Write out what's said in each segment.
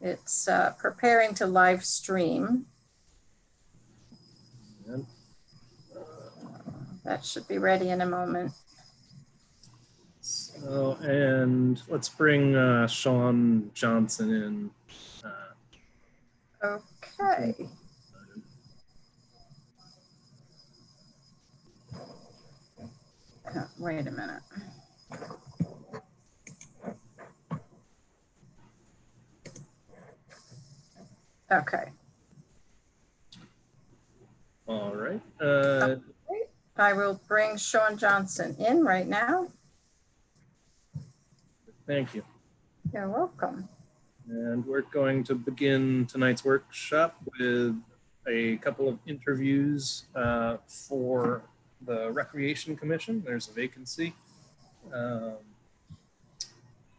It's preparing to live stream. That should be ready in a moment. So, and let's bring Sean Johnson in. Okay. Wait a minute. Okay. All right. I will bring Sean Johnson in right now. Thank you. You're welcome. And we're going to begin tonight's workshop with a couple of interviews for the Recreation Commission. There's a vacancy.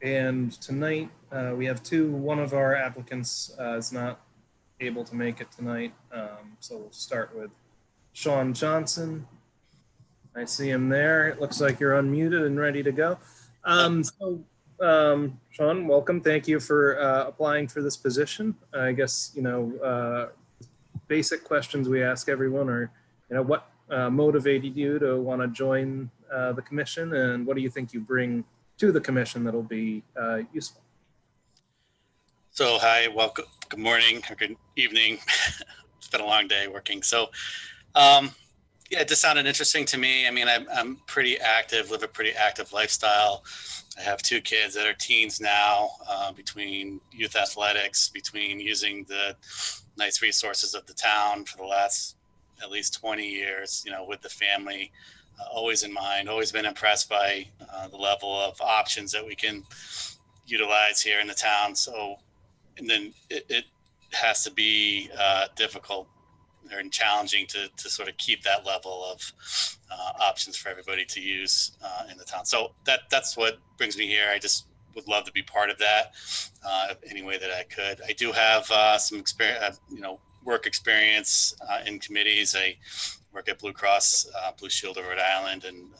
And tonight we have two. One of our applicants is not able to make it tonight. So we'll start with Sean Johnson. I see him there. It looks like you're unmuted and ready to go. Sean, welcome. Thank you for applying for this position. I guess, basic questions we ask everyone are, what motivated you to want to join the commission, and what do you think you bring to the commission that'll be useful? So, hi, welcome. Good morning or good evening. It's been a long day working. So, yeah, it just sounded interesting to me. I mean, I'm pretty active, live a pretty active lifestyle. I have two kids that are teens now, between youth athletics, between using the nice resources of the town for the last at least 20 years, with the family always in mind, always been impressed by the level of options that we can utilize here in the town. So, and then it has to be difficult and challenging to sort of keep that level of options for everybody to use in the town. So that's what brings me here. I just would love to be part of that any way that I could. I do have some experience, work experience in committees. I work at Blue Cross Blue Shield of Rhode Island, and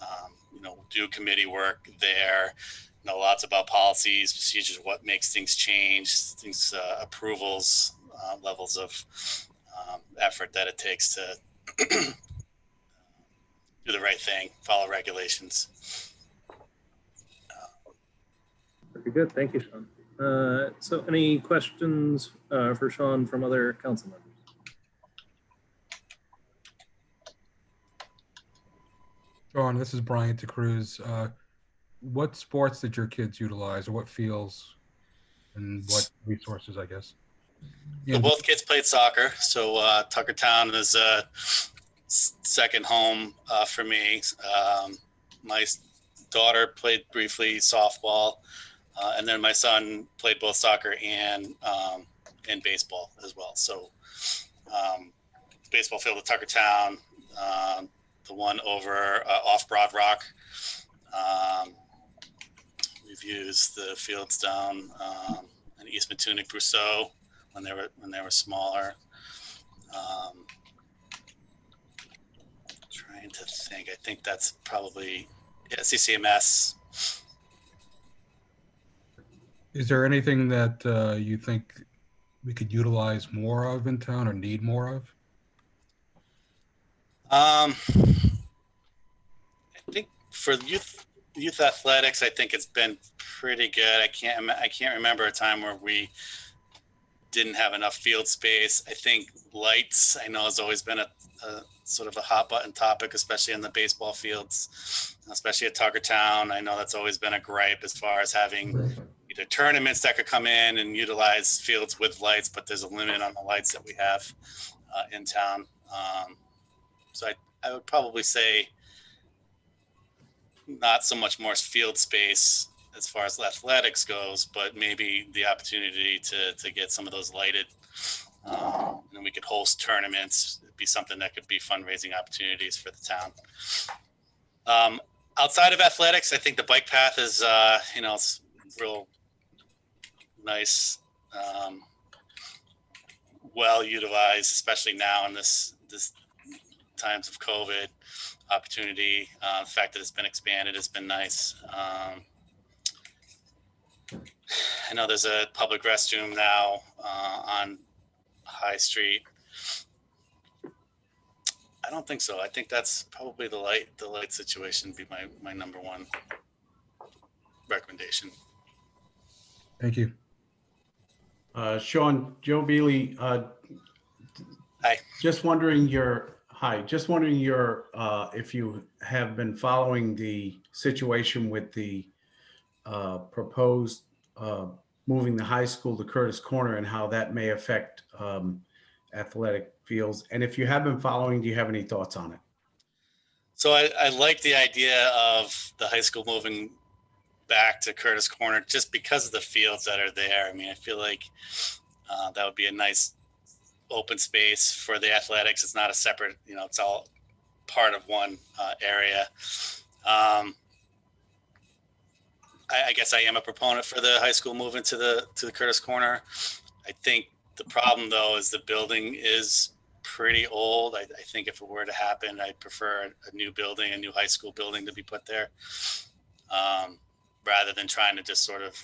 do committee work there. Know lots about policies, procedures, what makes things change, things, approvals, levels of effort that it takes to do the right thing, follow regulations. Very good. Thank you, Sean. So any questions for Sean from other council members? Sean, this is Brian DeCruz. What sports did your kids utilize, or what fields and what resources, I guess? So both kids played soccer. So Tuckertown is a second home for me. My daughter played briefly softball, and then my son played both soccer and baseball as well. So baseball field at Tuckertown, the one over off Broad Rock. We've used the fields down in East Matunic, Brousseau when they were smaller. Trying to think. I think that's probably CCMS. Is there anything that you think we could utilize more of in town or need more of? I think for youth athletics, I think it's been pretty good. I can't remember a time where we didn't have enough field space. I think lights, I know, has always been a sort of a hot button topic, especially in the baseball fields, especially at Tuckertown. I know that's always been a gripe as far as having either tournaments that could come in and utilize fields with lights, but there's a limit on the lights that we have in town. So I would probably say not so much more field space as far as athletics goes, but maybe the opportunity to get some of those lighted, and we could host tournaments. It'd be something that could be fundraising opportunities for the town. Outside of athletics, I think the bike path is, it's real nice, well utilized, especially now in this times of COVID opportunity. The fact that it's been expanded has been nice. I know there's a public restroom now on High Street. I don't think so. I think that's probably the light situation would be my number one recommendation. Thank you. Sean, Joe Beely, Hi. just wondering if you have been following the situation with the proposed moving the high school to Curtis Corner and how that may affect athletic fields. And if you have been following, do you have any thoughts on it? So I like the idea of the high school moving back to Curtis Corner just because of the fields that are there. I mean, I feel like that would be a nice open space for the athletics. It's not a separate, it's all part of one area. I guess I am a proponent for the high school moving to the Curtis Corner. I think the problem though is the building is pretty old. I think if it were to happen, I'd prefer a new building, a new high school building to be put there, rather than trying to just sort of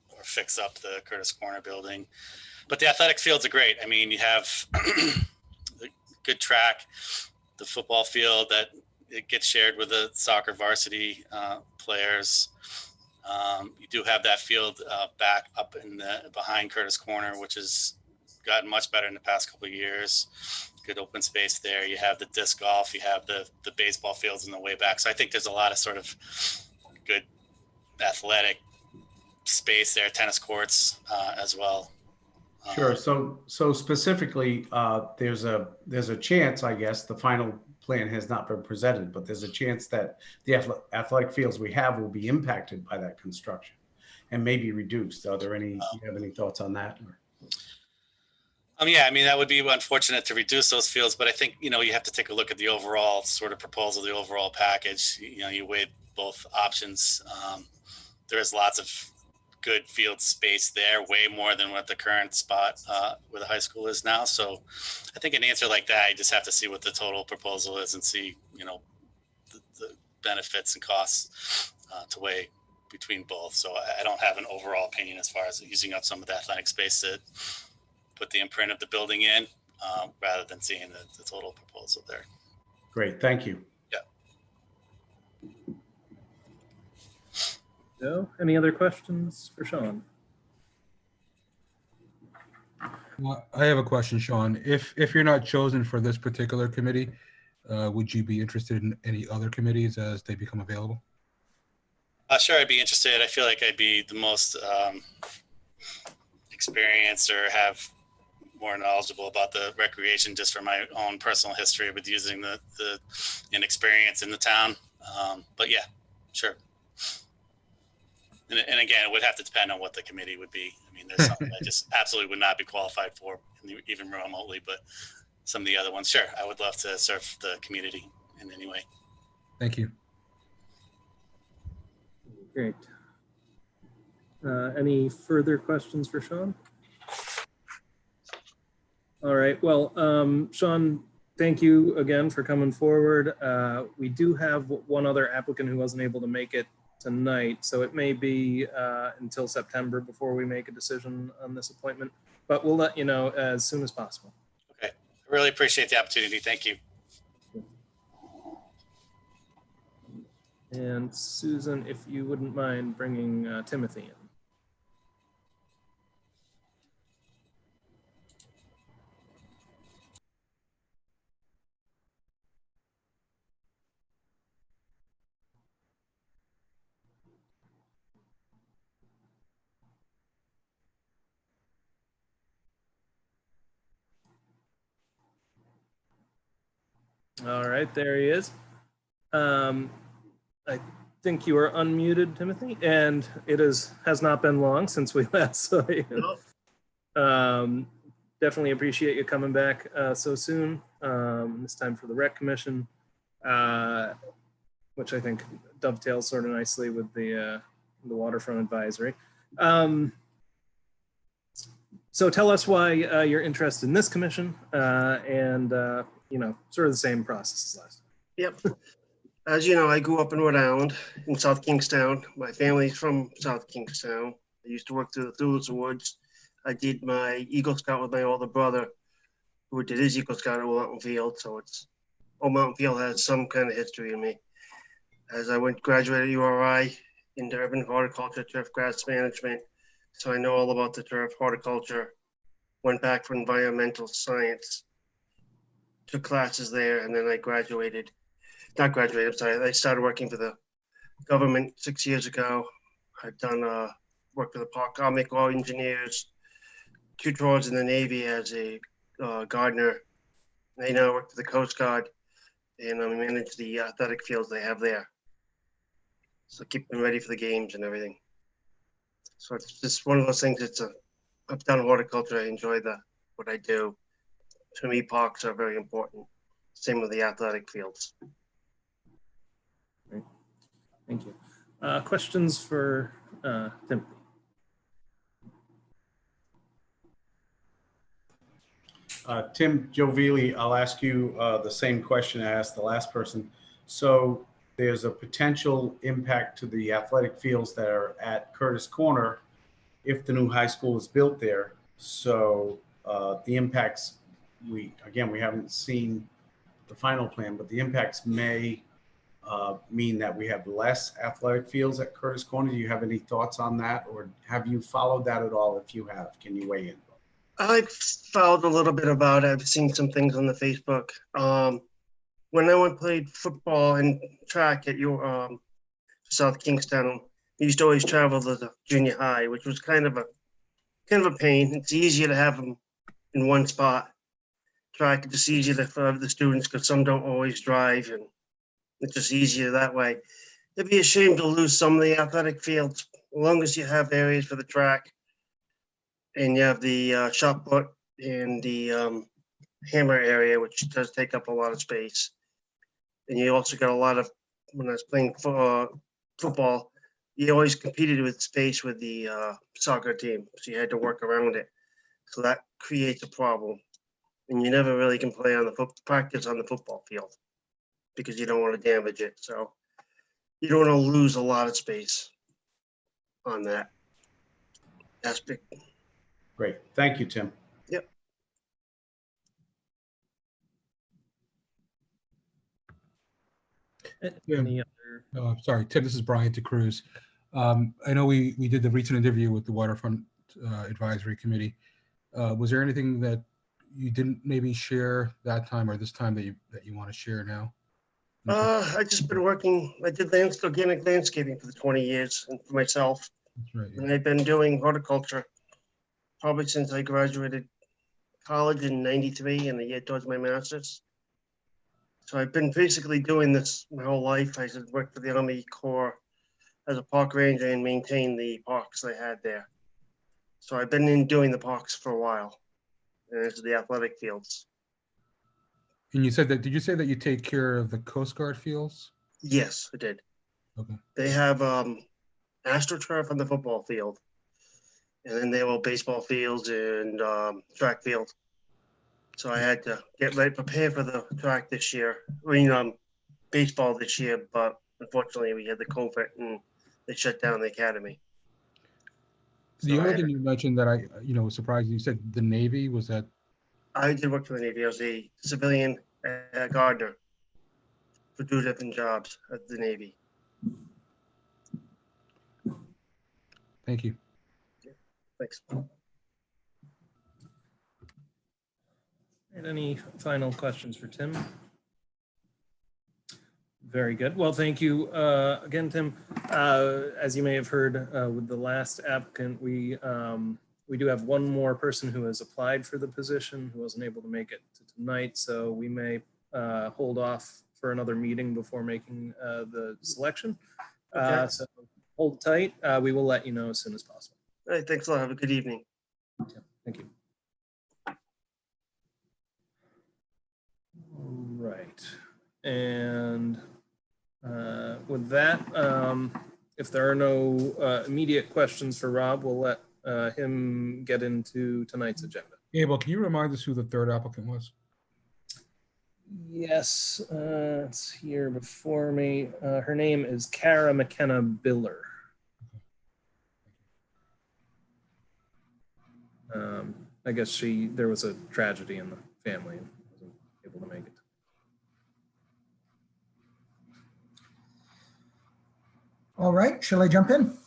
or fix up the Curtis Corner building. But the athletic fields are great. I mean, you have the good track, the football field that it gets shared with the soccer varsity players. You do have that field back up in behind Curtis Corner, which has gotten much better in the past couple of years. Good open space there. You have the disc golf, you have the baseball fields in the way back. So I think there's a lot of sort of good athletic space there, tennis courts as well. Sure. So specifically, there's a chance, I guess, the final plan has not been presented, but there's a chance that the athletic fields we have will be impacted by that construction and maybe reduced. Are there any, do you have any thoughts on that? Yeah, I mean, that would be unfortunate to reduce those fields, but I think, you have to take a look at the overall sort of proposal, the overall package. You weigh both options. There is lots of good field space there, way more than what the current spot where the high school is now. So I think an answer like that, you just have to see what the total proposal is and see, the benefits and costs to weigh between both. So I don't have an overall opinion as far as using up some of the athletic space to put the imprint of the building in, rather than seeing the total proposal there. Great, thank you. So, any other questions for Sean? I have a question, Sean. If you're not chosen for this particular committee, would you be interested in any other committees as they become available? Sure, I'd be interested. I feel like I'd be the most experienced or have more knowledgeable about the recreation just from my own personal history with using the inexperience in the town. But yeah, sure. And again, it would have to depend on what the committee would be. I mean, there's something I just absolutely would not be qualified for, even remotely, but some of the other ones, sure, I would love to serve the community in any way. Thank you. Great. Any further questions for Sean? All right, well, Sean, thank you again for coming forward. We do have one other applicant who wasn't able to make it tonight, so it may be until September before we make a decision on this appointment, but we'll let you know as soon as possible. Okay, I really appreciate the opportunity. Thank you. And Susan, if you wouldn't mind bringing Timothy in. All right, there he is. I think you are unmuted, Timothy, and it has not been long since we last saw you. Definitely appreciate you coming back so soon, this time for the Rec Commission, which I think dovetails sort of nicely with the Waterfront Advisory. So tell us why you're interested in this commission, and sort of the same process as last time. Yep. As you know, I grew up in Rhode Island, in South Kingstown. My family's from South Kingstown. I used to work through the Thulis Woods. I did my Eagle Scout with my older brother, who did his Eagle Scout at Old Mountain Field. So Old Mountain Field has some kind of history in me. As I graduated at URI into urban horticulture, turf grass management. So I know all about the turf horticulture. Went back for environmental science, took classes there, and then I graduated. Not graduated, I'm sorry. I started working for the government 6 years ago. I've done work for the Park Army Corps engineers, 2 tours in the Navy as a gardener. I now work for the Coast Guard, and I manage the athletic fields they have there. So keep them ready for the games and everything. So it's just one of those things. I've done horticulture. I enjoy what I do. To me, parks are very important. Same with the athletic fields. Great. Thank you. Questions for Timothy? Tim Jovili, I'll ask you the same question I asked the last person. So there's a potential impact to the athletic fields that are at Curtis Corner if the new high school is built there. So the impacts, we haven't seen the final plan, but the impacts may mean that we have less athletic fields at Curtis Corner. Do you have any thoughts on that, or have you followed that at all? If you have, can you weigh in? I've followed a little bit about it. I've seen some things on the Facebook. When I went played football and track at your South Kingstown, I used to always travel to the junior high, which was kind of a pain. It's easier to have them in one spot. Track, it's just easier for the students because some don't always drive, and it's just easier that way. It'd be a shame to lose some of the athletic fields. As long as you have areas for the track, and you have the shot put and the hammer area, which does take up a lot of space. And you also got a lot of, when I was playing football, you always competed with space with the soccer team. So you had to work around it. So that creates a problem. And you never really can play on practice on the football field because you don't want to damage it. So you don't want to lose a lot of space on that aspect. Great. Thank you, Tim. Yep. Any other? Sorry, Tim, this is Brian DeCruz. I know we did the recent interview with the Waterfront Advisory Committee. Was there anything that you didn't maybe share that time or this time that you want to share now? I just been working. I did organic landscaping for the 20 years and for myself. That's right. And I've been doing horticulture probably since I graduated college in '93 and the year towards my master's. So I've been basically doing this my whole life. I worked for the Army Corps as a park ranger and maintained the parks they had there. So I've been doing the parks for a while, and it's the athletic fields. And you said that, did you say that you take care of the Coast Guard fields? Yes, I did. Okay. They have AstroTurf on the football field, and then they have baseball fields and track field. So I had to get ready, prepare for the track this year. Baseball this year, but unfortunately we had the COVID and they shut down the academy. The other thing you mentioned that I was surprised, you said the Navy, was that? I did work for the Navy. I was a civilian gardener for 2 different jobs at the Navy. Thank you. Thanks. And any final questions for Tim? Very good. Well, thank you again, Tim. As you may have heard with the last applicant, we do have one more person who has applied for the position who wasn't able to make it to tonight. So we may hold off for another meeting before making the selection. Okay. So hold tight. We will let you know as soon as possible. All right, thanks a lot. Have a good evening. Yeah, thank you. All right. And with that, if there are no immediate questions for Rob, we'll let him get into tonight's agenda. Abel, can you remind us who the third applicant was? Yes, it's here before me. Her name is Kara McKenna Biller. I guess there was a tragedy in the family and wasn't able to make it. All right, shall I jump in?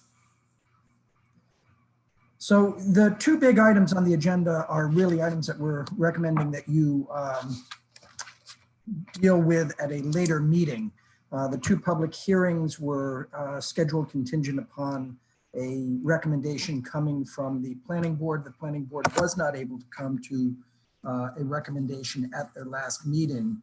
So the two big items on the agenda are really items that we're recommending that you deal with at a later meeting. The two public hearings were scheduled contingent upon a recommendation coming from the planning board. The planning board was not able to come to a recommendation at their last meeting.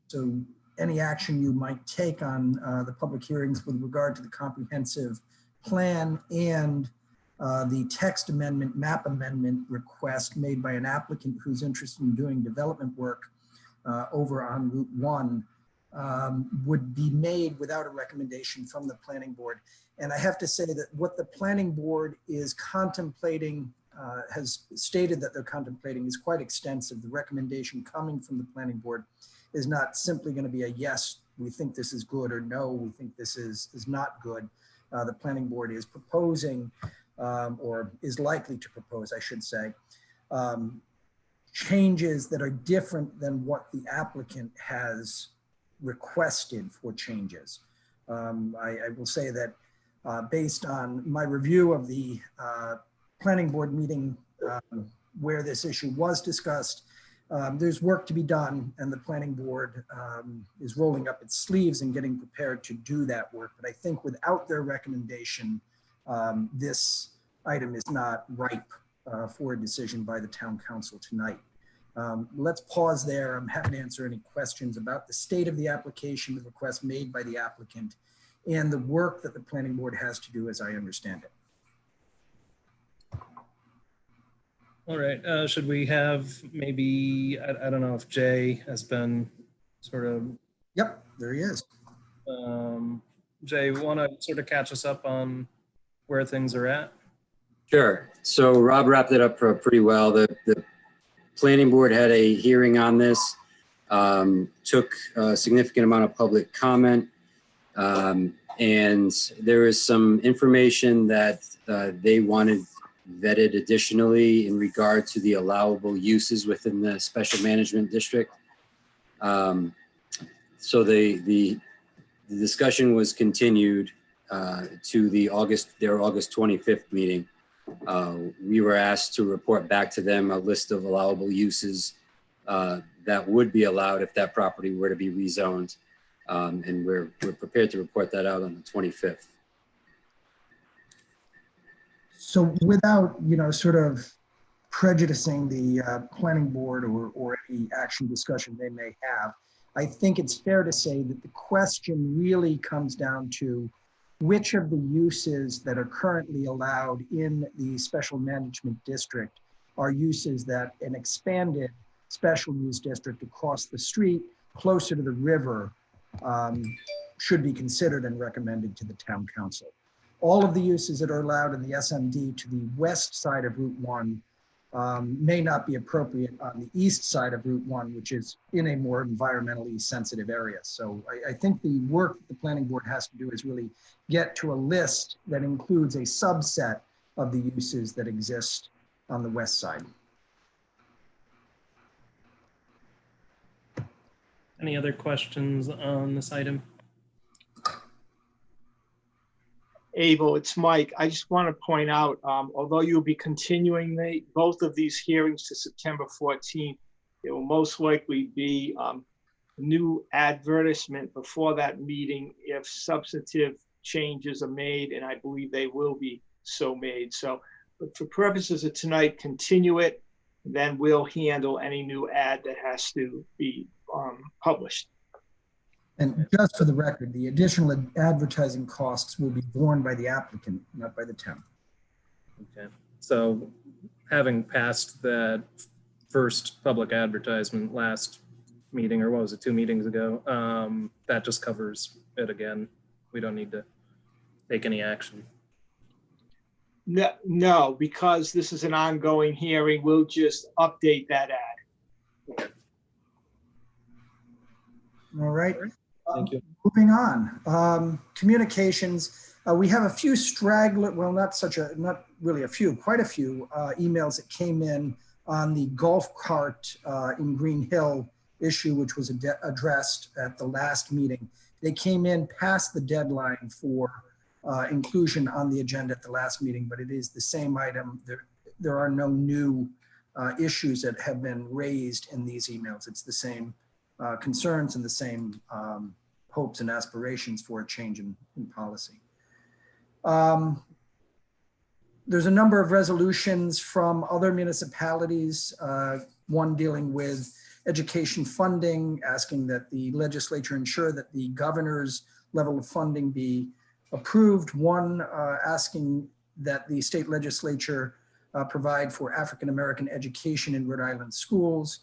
So any action you might take on the public hearings with regard to the comprehensive plan and the text amendment, map amendment request made by an applicant who's interested in doing development work over on Route 1 would be made without a recommendation from the planning board. And I have to say that what the planning board is contemplating, has stated that they're contemplating, is quite extensive. The recommendation coming from the planning board is not simply going to be a yes, we think this is good, or no, we think this is not good. The planning board is proposing, or is likely to propose, I should say, changes that are different than what the applicant has requested for changes. I will say that based on my review of the planning board meeting where this issue was discussed, there's work to be done, and the planning board is rolling up its sleeves and getting prepared to do that work. But I think without their recommendation, this item is not ripe for a decision by the town council tonight. Let's pause there. I'm happy to answer any questions about the state of the application, the request made by the applicant, and the work that the planning board has to do as I understand it. All right, should we have maybe, I don't know if Jay has been sort of. Yep, there he is. Jay, want to sort of catch us up on where things are at? Sure. So Rob wrapped it up pretty well. The planning board had a hearing on this, took a significant amount of public comment, and there is some information that they wanted vetted additionally in regard to the allowable uses within the special management district. So the discussion was continued to their August 25th meeting. We were asked to report back to them a list of allowable uses that would be allowed if that property were to be rezoned. And we're prepared to report that out on the 25th. So without, sort of prejudicing the planning board or any action discussion they may have, I think it's fair to say that the question really comes down to which of the uses that are currently allowed in the special management district are uses that an expanded special use district across the street, closer to the river, should be considered and recommended to the town council. All of the uses that are allowed in the SMD to the west side of Route 1 may not be appropriate on the east side of Route 1, which is in a more environmentally sensitive area. So I think the work that the planning board has to do is really get to a list that includes a subset of the uses that exist on the west side. Any other questions on this item? Abel, it's Mike. I just want to point out, although you'll be continuing both of these hearings to September 14th, there will most likely be new advertisement before that meeting if substantive changes are made, and I believe they will be so made. So, but for purposes of tonight, continue it, then we'll handle any new ad that has to be published. And just for the record, the additional advertising costs will be borne by the applicant, not by the town. Okay, so having passed that first public advertisement last meeting, or what was it, 2 meetings ago, that just covers it again. We don't need to take any action. No, because this is an ongoing hearing, we'll just update that ad. All right. Thank you. Moving on. Communications. We have a few straggler, well, not really a few, quite a few emails that came in on the golf cart in Green Hill issue, which was addressed at the last meeting. They came in past the deadline for inclusion on the agenda at the last meeting, but it is the same item. There are no new issues that have been raised in these emails. It's the same concerns and the same hopes and aspirations for a change in policy. There's a number of resolutions from other municipalities, one dealing with education funding, asking that the legislature ensure that the governor's level of funding be approved, one asking that the state legislature provide for African-American education in Rhode Island schools,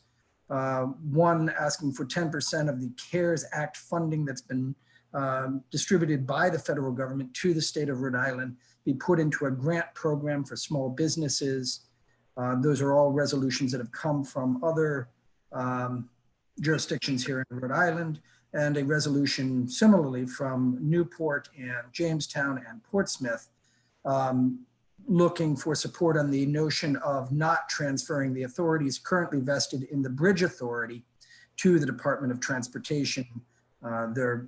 one asking for 10% of the CARES Act funding that's been distributed by the federal government to the state of Rhode Island be put into a grant program for small businesses. Those are all resolutions that have come from other jurisdictions here in Rhode Island, and a resolution similarly from Newport and Jamestown and Portsmouth, looking for support on the notion of not transferring the authorities currently vested in the Bridge Authority to the Department of Transportation. Their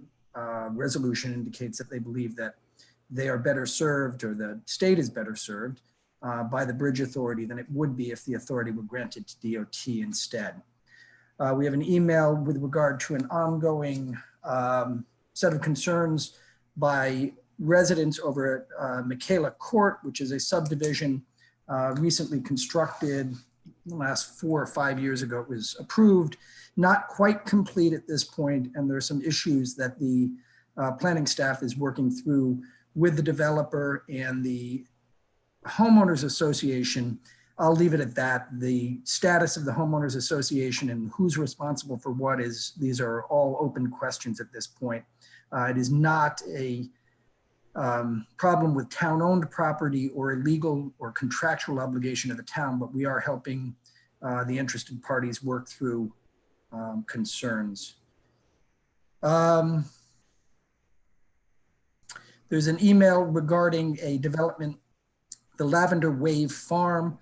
resolution indicates that they believe that they are better served, or the state is better served by the Bridge Authority than it would be if the authority were granted to DOT instead. We have an email with regard to an ongoing set of concerns by residents over at Michaela Court, which is a subdivision recently constructed the last 4 or 5 years ago. It was approved, not quite complete at this point, and there are some issues that the planning staff is working through with the developer and the homeowners association. I'll leave it at that. The status of the homeowners association and who's responsible for what is, these are all open questions at this point. It is not a problem with town-owned property or a legal or contractual obligation of the town, but we are helping the interested parties work through concerns. There's an email regarding a development, the Lavender Wave Farm.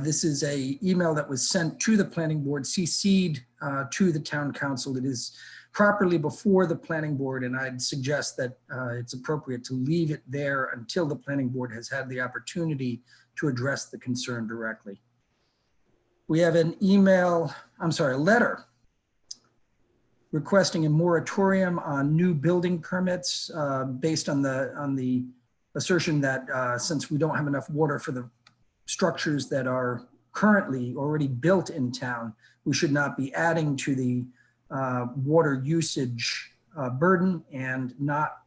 This is a email that was sent to the planning board, CC'd to the town council. It is properly before the planning board, and I'd suggest that it's appropriate to leave it there until the planning board has had the opportunity to address the concern directly. We have an email, a letter requesting a moratorium on new building permits based on the assertion that since we don't have enough water for the structures that are currently already built in town, we should not be adding to the water usage burden and not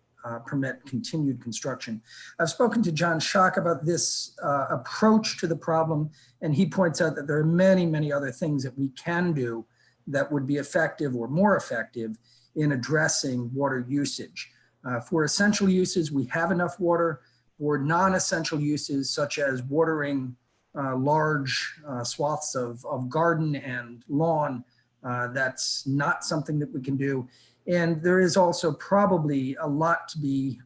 permit continued construction. I've spoken to John Schock about this approach to the problem, and he points out that there are many, many other things that we can do that would be effective or more effective in addressing water usage. For essential uses, we have enough water. For non-essential uses, such as watering large swaths of garden and lawn, that's not something that we can do. And there is also probably a lot to be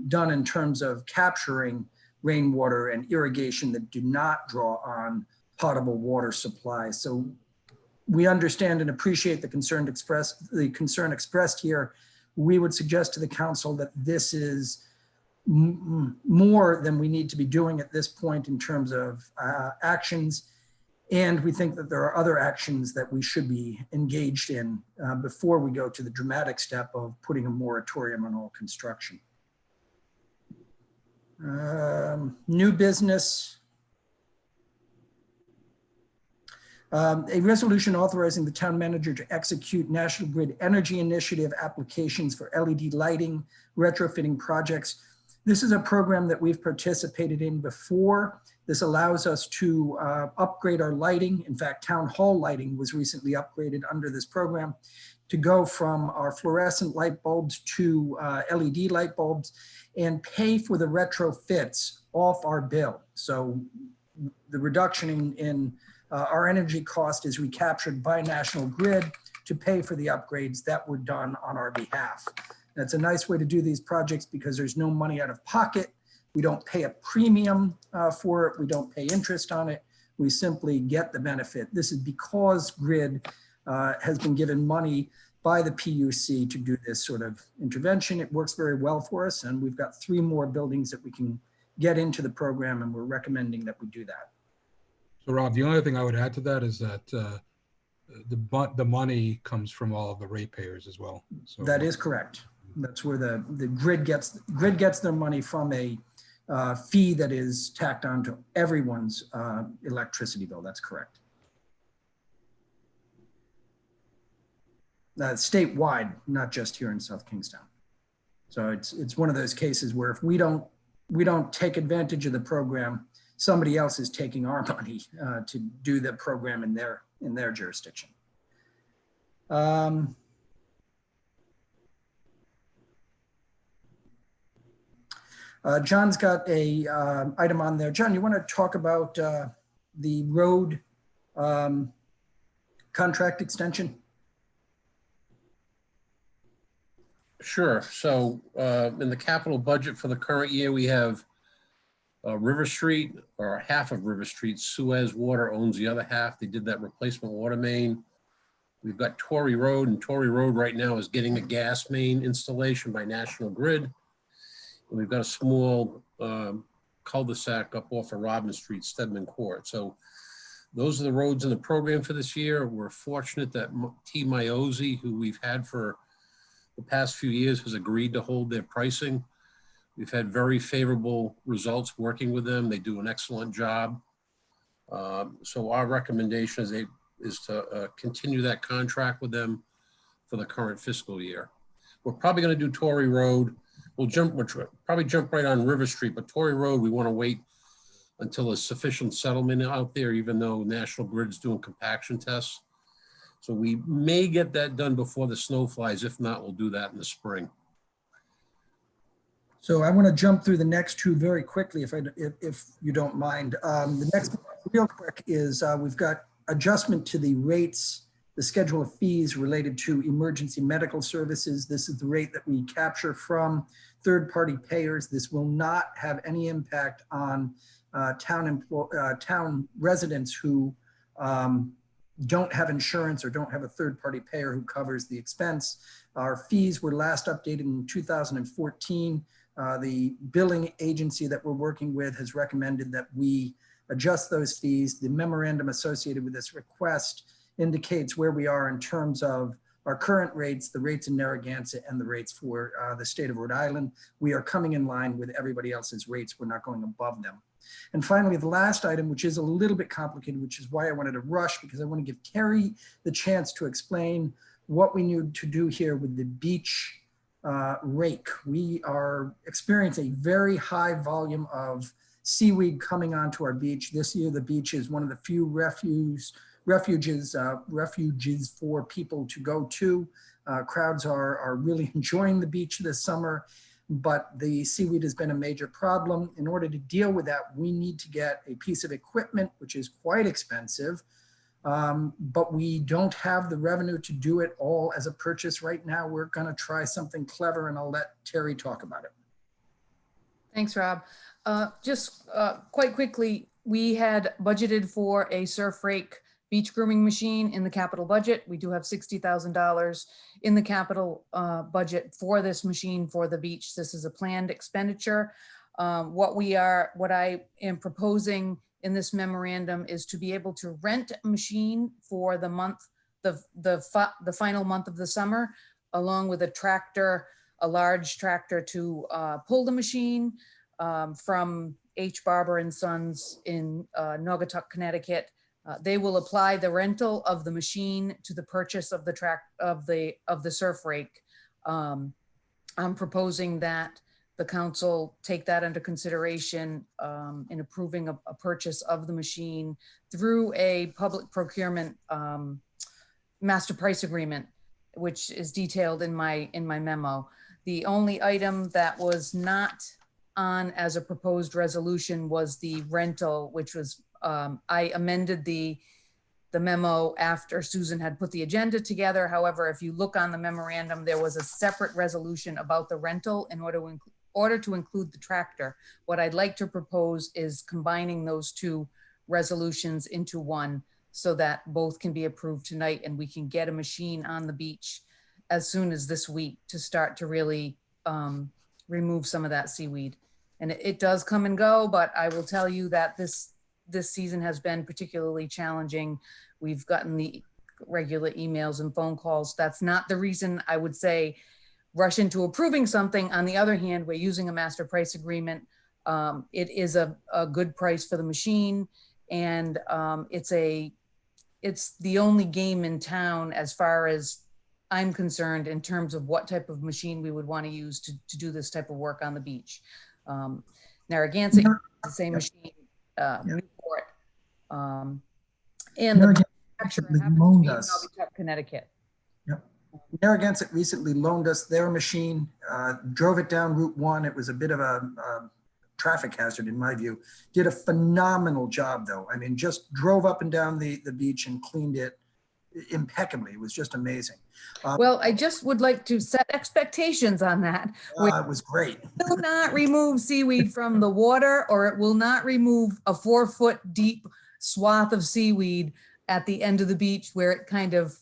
done in terms of capturing rainwater and irrigation that do not draw on potable water supply. So we understand and appreciate the concern expressed here. We would suggest to the council that this is more than we need to be doing at this point in terms of actions. And we think that there are other actions that we should be engaged in before we go to the dramatic step of putting a moratorium on all construction. New business. A resolution authorizing the town manager to execute National Grid Energy Initiative applications for LED lighting retrofitting projects. This is a program that we've participated in before. This allows us to upgrade our lighting. In fact, town hall lighting was recently upgraded under this program to go from our fluorescent light bulbs to LED light bulbs and pay for the retrofits off our bill. So the reduction in our energy cost is recaptured by National Grid to pay for the upgrades that were done on our behalf. That's a nice way to do these projects because there's no money out of pocket. We don't pay a premium for it. We don't pay interest on it. We simply get the benefit. This is because Grid has been given money by the PUC to do this sort of intervention. It works very well for us, and we've got 3 more buildings that we can get into the program, and we're recommending that we do that. So Rob, the only thing I would add to that is that the money comes from all of the ratepayers as well. So That is correct. That's where the grid gets their money from a fee that is tacked onto everyone's electricity bill. That's correct. Statewide, not just here in South Kingstown. So it's one of those cases where if we don't take advantage of the program, somebody else is taking our money to do the program in their jurisdiction. John's got a item on there. John, you want to talk about the road contract extension? Sure. So in the capital budget for the current year, we have River Street, or half of River Street. Suez Water owns the other half. They did that replacement water main. We've got Torrey Road, and Torrey Road right now is getting a gas main installation by National Grid. And we've got a small cul-de-sac up off of Robin Street, Stedman Court. So those are the roads in the program for this year. We're fortunate that T. Miozzi, who we've had for the past few years, has agreed to hold their pricing. We've had very favorable results working with them. They do an excellent job. So our recommendation is to continue that contract with them for the current fiscal year. We're probably going to do Torrey Road. We'll probably jump right on River Street, but Torrey Road, we want to wait until there's sufficient settlement out there, even though National Grid's doing compaction tests. So we may get that done before the snow flies. If not, we'll do that in the spring. So I want to jump through the next 2 very quickly, if you don't mind. The next one, real quick, is we've got adjustment to the rates, the schedule of fees related to emergency medical services. This is the rate that we capture from third-party payers. This will not have any impact on town residents who don't have insurance or don't have a third-party payer who covers the expense. Our fees were last updated in 2014. The billing agency that we're working with has recommended that we adjust those fees. The memorandum associated with this request indicates where we are in terms of our current rates, the rates in Narragansett, and the rates for the state of Rhode Island. We are coming in line with everybody else's rates. We're not going above them. And finally, the last item, which is a little bit complicated, which is why I wanted to rush, because I want to give Terry the chance to explain what we need to do here with the beach rake. We are experiencing a very high volume of seaweed coming onto our beach. This year, the beach is one of the few refuges for people to go to. Crowds are really enjoying the beach this summer, but the seaweed has been a major problem. In order to deal with that, we need to get a piece of equipment, which is quite expensive, but we don't have the revenue to do it all as a purchase right now. We're gonna try something clever, and I'll let Terry talk about it. Thanks, Rob. Just quite quickly, we had budgeted for a surf rake beach grooming machine in the capital budget. We do have $60,000 in the capital budget for this machine for the beach. This is a planned expenditure. What I am proposing in this memorandum is to be able to rent a machine for the month, the final month of the summer, along with a tractor, a large tractor to pull the machine from H. Barber and Sons in Naugatuck, Connecticut. They will apply the rental of the machine to the purchase of the surf rake. I'm proposing that the council take that under consideration in approving a purchase of the machine through a public procurement master price agreement, which is detailed in my memo. The only item that was not on as a proposed resolution was the rental, which was I amended the the memo after Susan had put the agenda together. However, if you look on the memorandum, there was a separate resolution about the rental in order to include the tractor. What I'd like to propose is combining those two resolutions into one so that both can be approved tonight and we can get a machine on the beach as soon as this week to start to really remove some of that seaweed. And it does come and go, but I will tell you that this season has been particularly challenging. We've gotten the regular emails and phone calls. That's not the reason I would say rush into approving something. On the other hand, we're using a master price agreement. It is a good price for the machine, and it's the only game in town as far as I'm concerned in terms of what type of machine we would want to use to do this type of work on the beach. Narragansett uses the same machine, Newport, and the manufacturer happens to be in Naugatuck, Connecticut. Yep. Narragansett recently loaned us their machine, drove it down Route 1. It was a bit of a traffic hazard in my view. Did a phenomenal job though. I mean, just drove up and down the beach and cleaned it impeccably. It was just amazing. Well, I just would like to set expectations on that. It was great. It will not remove seaweed from the water, or it will not remove a 4-foot deep swath of seaweed at the end of the beach where it kind of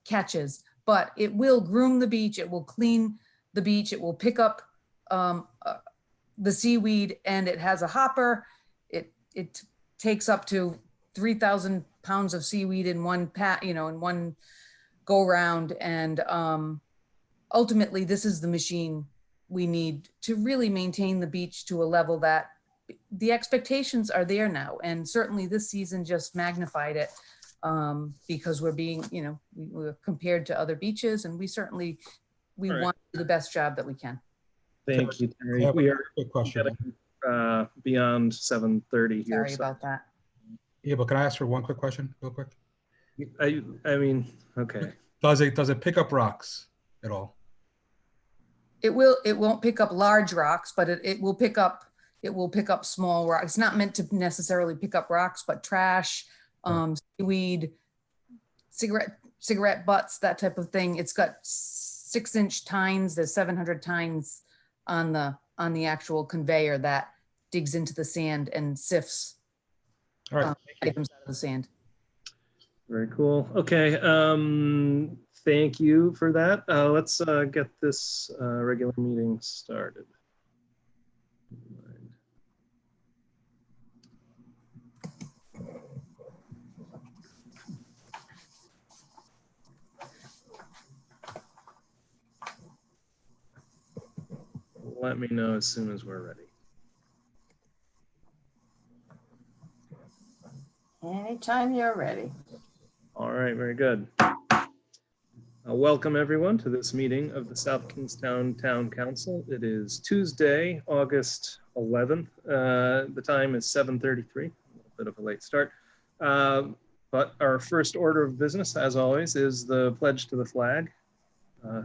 catches, but it will groom the beach. It will clean the beach. It will pick up the seaweed, and it has a hopper. It takes up to 3,000 pounds of seaweed in one in one go round. And ultimately this is the machine we need to really maintain the beach to a level that the expectations are there now. And certainly this season just magnified it because we're being, we're compared to other beaches, and we All right. want to do the best job that we can. Thank you, Terry. I have We a are quick question. getting beyond 7:30 here. Sorry so- about that. Yeah, but can I ask for one quick question real quick? I mean, okay. Does it pick up rocks at all? It won't pick up large rocks, but it will pick up small rocks. It's not meant to necessarily pick up rocks, but trash, seaweed, cigarette butts, that type of thing. It's got 6-inch tines. There's 700 tines on the actual conveyor that digs into the sand and sifts All right. items out of the sand. Very cool. Okay. Thank you for that. Let's get this regular meeting started. Let me know as soon as we're ready. Anytime you're ready. All right, very good. Welcome everyone to this meeting of the South Kingstown Town Council. It is Tuesday, August 11th. The time is 7:33, a little bit of a late start. But our first order of business, as always, is the pledge to the flag.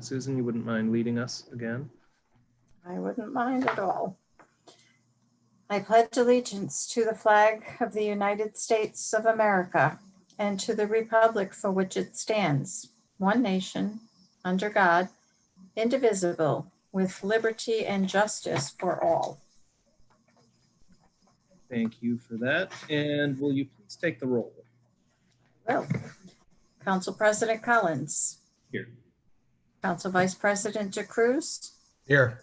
Susan, you wouldn't mind leading us again? I wouldn't mind at all. I pledge allegiance to the flag of the United States of America and to the republic for which it stands, one nation, under God, indivisible, with liberty and justice for all. Thank you for that. And will you please take the roll? Well, Council President Collins. Here. Council Vice President DeCruz. Here.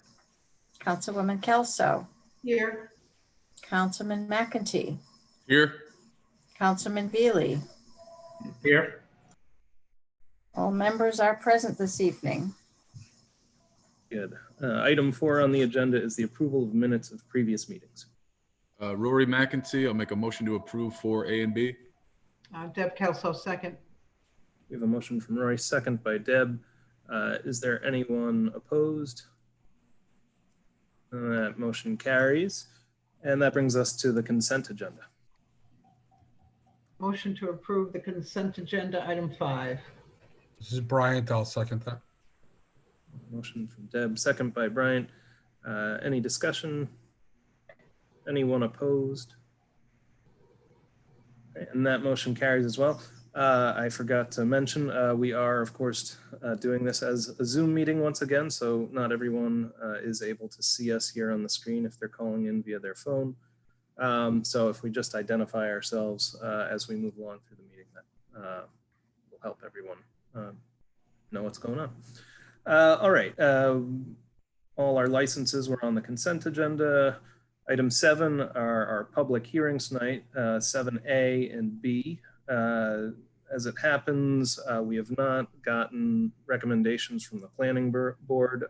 Councilwoman Kelso. Here. Councilman McEntee. Here. Councilman Veely. Here. All members are present this evening. Good. Item 4 on the agenda is the approval of minutes of previous meetings. Rory McEntee, I'll make a motion to approve 4A and B. Deb Kelso, second. We have a motion from Roy, second by Deb. Is there anyone opposed? That motion carries. And that brings us to the consent agenda. Motion to approve the consent agenda, item 5. This is Bryant. I'll second that. Motion from Deb, second by Bryant. Any discussion? Anyone opposed? Okay, and that motion carries as well. I forgot to mention, we are, of course, doing this as a Zoom meeting once again, so not everyone is able to see us here on the screen if they're calling in via their phone. So if we just identify ourselves as we move along through the meeting, that will help everyone know what's going on. All right. All our licenses were on the consent agenda. Item 7 are our public hearings tonight, 7A and B. As it happens, we have not gotten recommendations from the planning board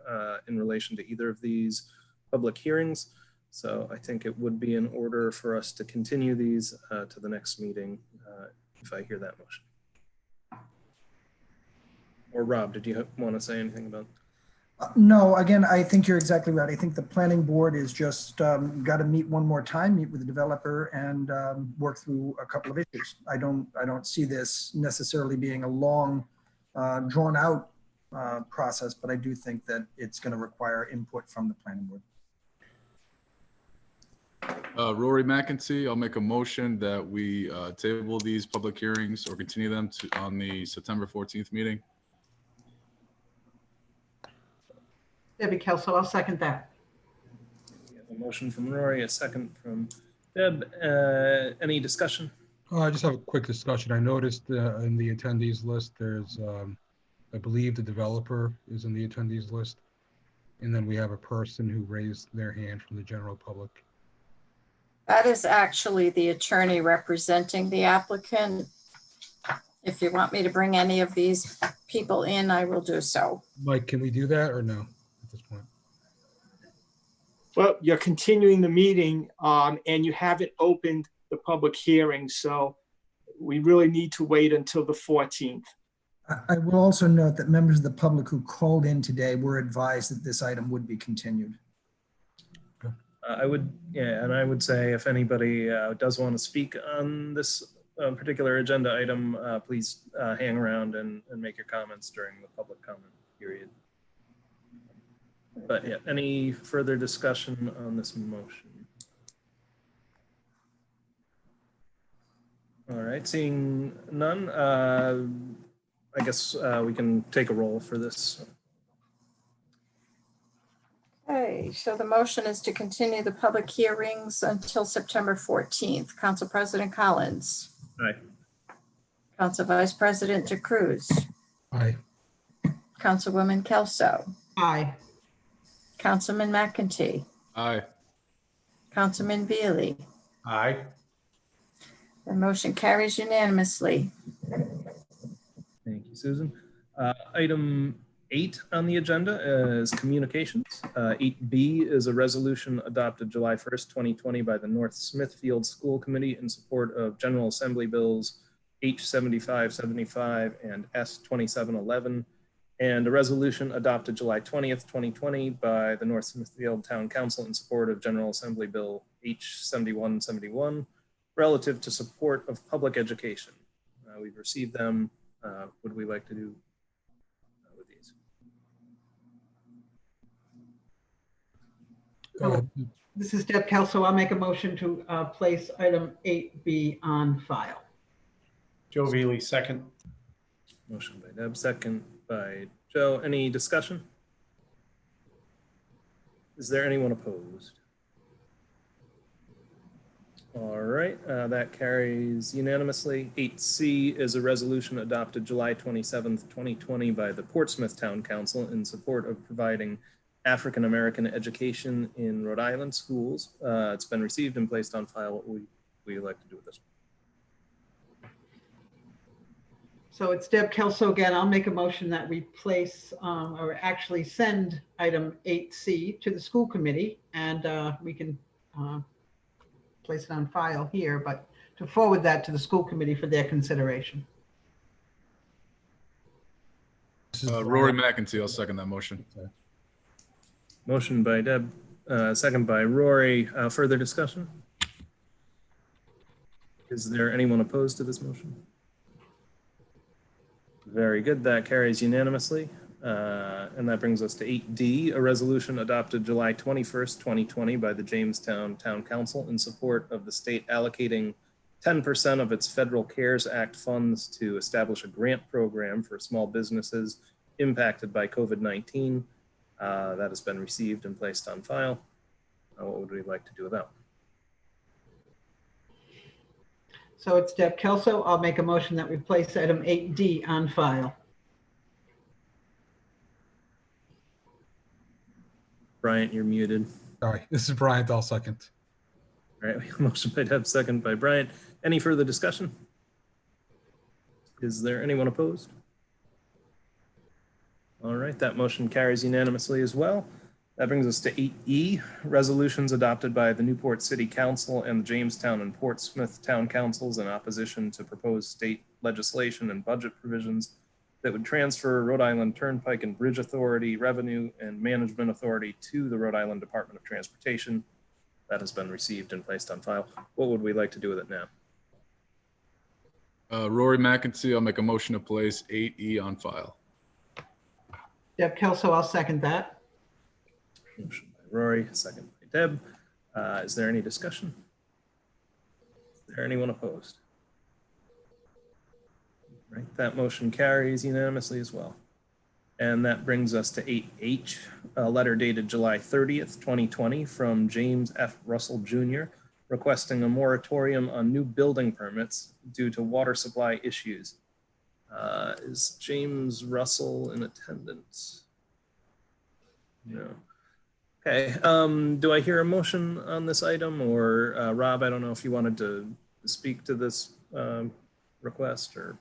in relation to either of these public hearings. So I think it would be in order for us to continue these to the next meeting if I hear that motion. Or Rob, did you want to say anything about? No, again, I think you're exactly right. I think the planning board is just got to meet one more time, meet with the developer and work through a couple of issues. I don't see this necessarily being a long, drawn out process, but I do think that it's going to require input from the planning board. Rory McEntee, I'll make a motion that we table these public hearings or continue them on the September 14th meeting. Debbie Kelso, I'll second that. We have a motion from Rory, a second from Deb. Any discussion? I just have a quick discussion. I noticed in the attendees list, there's, I believe the developer is in the attendees list. And then we have a person who raised their hand from the general public. That is actually the attorney representing the applicant. If you want me to bring any of these people in, I will do so. Mike, can we do that or no at this point? Well, you're continuing the meeting and you haven't opened the public hearing, so we really need to wait until the 14th. I will also note that members of the public who called in today were advised that this item would be continued. I would, yeah, and I would say if anybody does want to speak on this particular agenda item, please hang around and make your comments during the public comment period. But yeah, any further discussion on this motion? All right, seeing none, I guess we can take a roll for this. Okay, so the motion is to continue the public hearings until September 14th. Council President Collins. Aye. Council Vice President DeCruz. Aye. Councilwoman Kelso. Aye. Councilman McEntee. Aye. Councilman Veely. Aye. The motion carries unanimously. Thank you, Susan. Item 8 on the agenda is communications. 8B is a resolution adopted July 1st, 2020 by the North Smithfield School Committee in support of General Assembly Bills H7575 and S2711, and a resolution adopted July 20th, 2020 by the North Smithfield Town Council in support of General Assembly Bill H7171 relative to support of public education. We've received them. Would we like to do with these? This is Deb Kelso. I'll make a motion to place item 8B on file. Joe Veely, second. Motion by Deb, second by Joe. Any discussion? Is there anyone opposed? All right, that carries unanimously. 8C is a resolution adopted July 27th, 2020 by the Portsmouth Town Council in support of providing African-American education in Rhode Island schools. It's been received and placed on file. What would we like to do with this? So it's Deb Kelso again. I'll make a motion that we place or actually send item 8C to the school committee, and we can place it on file here, but to forward that to the school committee for their consideration. Rory McEntee, I'll second that motion. Motion by Deb, second by Rory. Further discussion? Is there anyone opposed to this motion? Very good. That carries unanimously. And that brings us to 8D, a resolution adopted July 21st, 2020 by the Jamestown Town Council in support of the state allocating 10% of its Federal CARES Act funds to establish a grant program for small businesses impacted by COVID-19. That has been received and placed on file. What would we like to do with that? So it's Deb Kelso. I'll make a motion that we place item 8D on file. Bryant, you're muted. Sorry, this is Bryant. I'll second. All right, we have a motion by Deb, second by Bryant. Any further discussion? Is there anyone opposed? All right, that motion carries unanimously as well. That brings us to 8E, resolutions adopted by the Newport City Council and the Jamestown and Portsmouth Town Councils in opposition to proposed state legislation and budget provisions that would transfer Rhode Island Turnpike and Bridge Authority revenue and management authority to the Rhode Island Department of Transportation. That has been received and placed on file. What would we like to do with it now? Rory McEntee, I'll make a motion to place 8E on file. Deb Kelso, I'll second that. Motion by Rory, second by Deb. Is there any discussion? Is there anyone opposed? Right, that motion carries unanimously as well. And that brings us to 8H, a letter dated July 30th, 2020 from James F. Russell Jr. requesting a moratorium on new building permits due to water supply issues. Is James Russell in attendance? No. Okay, do I hear a motion on this item, or Rob, I don't know if you wanted to speak to this request or?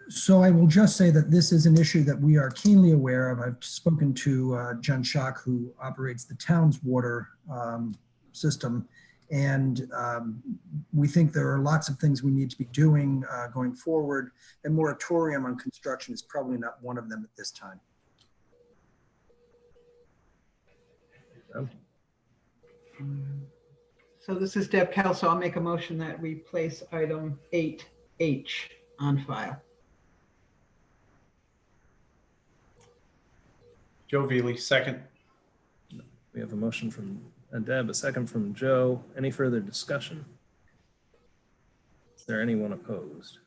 So I will just say that this is an issue that we are keenly aware of. I've spoken to Jen Schock, who operates the town's water system. And we think there are lots of things we need to be doing going forward. A moratorium on construction is probably not one of them at this time. So this is Deb Kelso. I'll make a motion that we place item 8H on file. Joe Veely, second. We have a motion from Deb, a second from Joe. Any further discussion? Is there anyone opposed?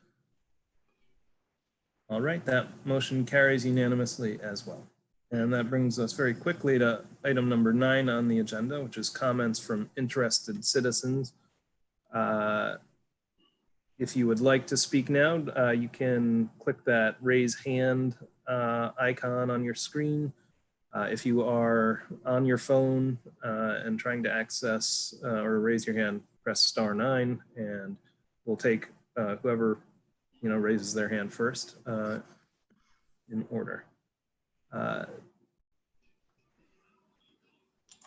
All right, that motion carries unanimously as well. And that brings us very quickly to item number 9 on the agenda, which is comments from interested citizens. If you would like to speak now, you can click that raise hand icon on your screen. If you are on your phone and trying to access or raise your hand, press *9, and we'll take whoever raises their hand first in order.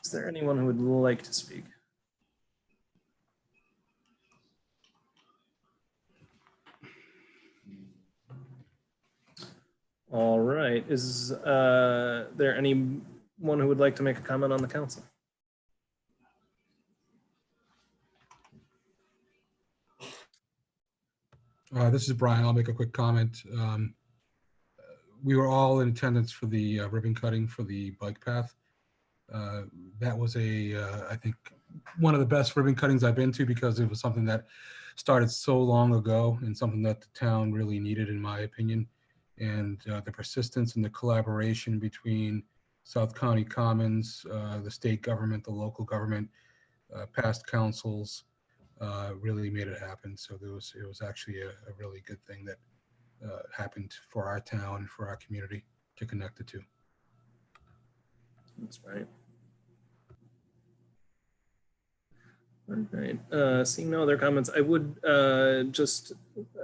Is there anyone who would like to speak? All right. Is there anyone who would like to make a comment on the council? This is Brian. I'll make a quick comment. We were all in attendance for the ribbon cutting for the bike path. That was I think, one of the best ribbon cuttings I've been to, because it was something that started so long ago and something that the town really needed, in my opinion. And the persistence and the collaboration between South County Commons, the state government, the local government, past councils, really made it happen. So it was actually a really good thing that happened for our town, for our community to connect the two. That's right. All right. Seeing no other comments, I would just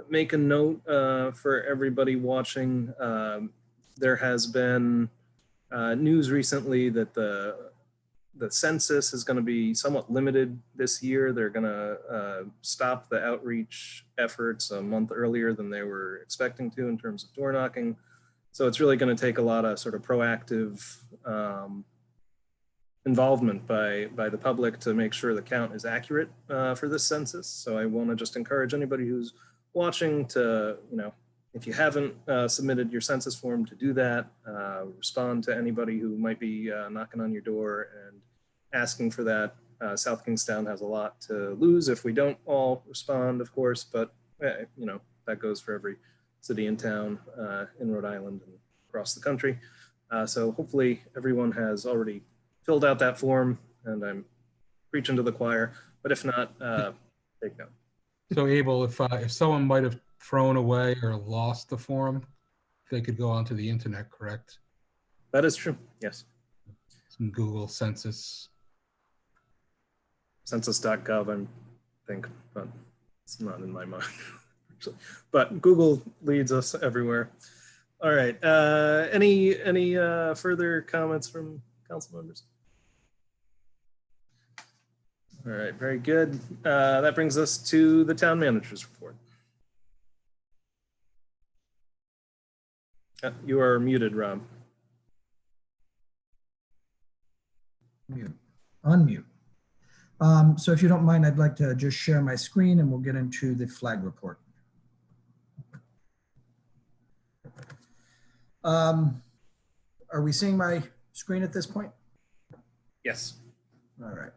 make a note for everybody watching. There has been news recently that the census is going to be somewhat limited this year. They're going to stop the outreach efforts a month earlier than they were expecting to in terms of door knocking. So it's really going to take a lot of sort of proactive involvement by the public to make sure the count is accurate for this census. So I want to just encourage anybody who's watching to, if you haven't submitted your census form, to do that. Respond to anybody who might be knocking on your door and asking for that South Kingstown has a lot to lose if we don't all respond, of course, but you know, that goes for every city and town in Rhode Island and across the country. So hopefully everyone has already filled out that form, and I'm preaching to the choir, but if not, take note. So Abel, if someone might have thrown away or lost the form, they could go onto the internet, correct? That is true, yes. Some Google Census. Census.gov, I think, but it's not in my mind. Actually. But Google leads us everywhere. All right. Any further comments from council members? All right, very good. That brings us to the town manager's report. You are muted, Rob. Mute. Unmute. So if you don't mind, I'd like to just share my screen and we'll get into the flag report. Are we seeing my screen at this point? Yes. All right.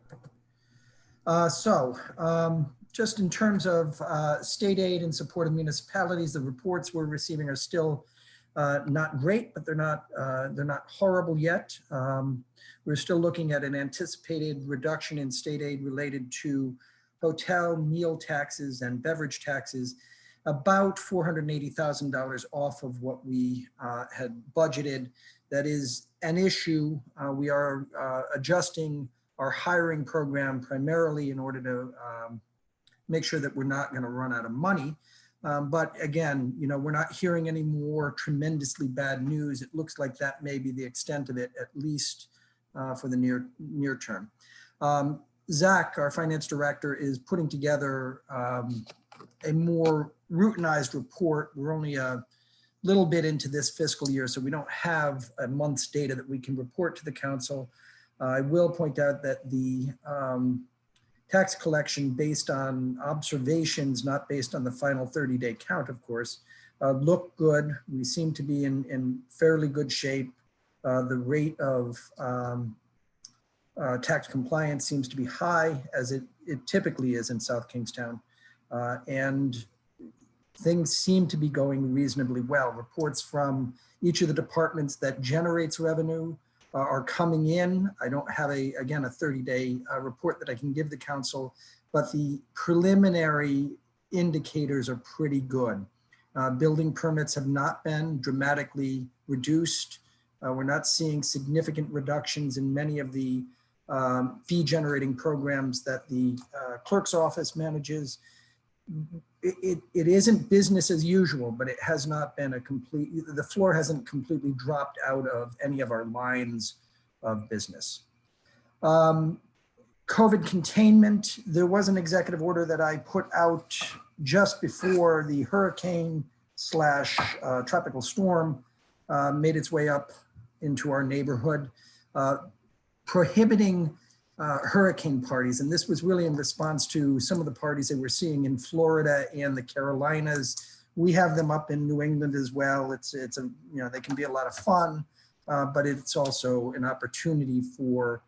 Just in terms of state aid in support of municipalities, the reports we're receiving are still not great, but they're not horrible yet. We're still looking at an anticipated reduction in state aid related to hotel, meal taxes, and beverage taxes, about $480,000 off of what we had budgeted. That is an issue. We are adjusting our hiring program primarily in order to make sure that we're not going to run out of money. But again, you know, we're not hearing any more tremendously bad news. It looks like that may be the extent of it, at least for the near term. Zach, our finance director, is putting together a more routinized report. We're only a little bit into this fiscal year, so we don't have a month's data that we can report to the council. I will point out that the tax collection based on observations, not based on the final 30-day count, of course, look good. We seem to be in fairly good shape. The rate of tax compliance seems to be high, as it typically is in South Kingstown. And things seem to be going reasonably well. Reports from each of the departments that generates revenue are coming in. I don't have again, a 30-day report that I can give the council, but the preliminary indicators are pretty good. Building permits have not been dramatically reduced. We're not seeing significant reductions in many of the fee generating programs that the clerk's office manages. It isn't business as usual, but it has not been the floor hasn't completely dropped out of any of our lines of business. COVID containment, there was an executive order that I put out just before the hurricane / tropical storm made its way up into our neighborhood, prohibiting hurricane parties. And this was really in response to some of the parties that we're seeing in Florida and the Carolinas. We have them up in New England as well. They can be a lot of fun, but it's also an opportunity for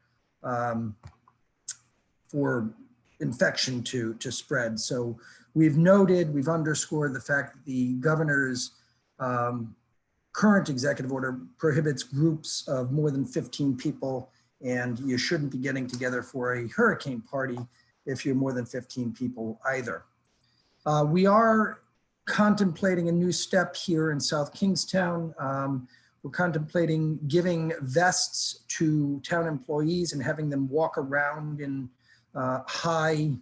infection to spread. So we've underscored the fact that the governor's current executive order prohibits groups of more than 15 people, and you shouldn't be getting together for a hurricane party if you're more than 15 people either. We are contemplating a new step here in South Kingstown. We're contemplating giving vests to town employees and having them walk around in high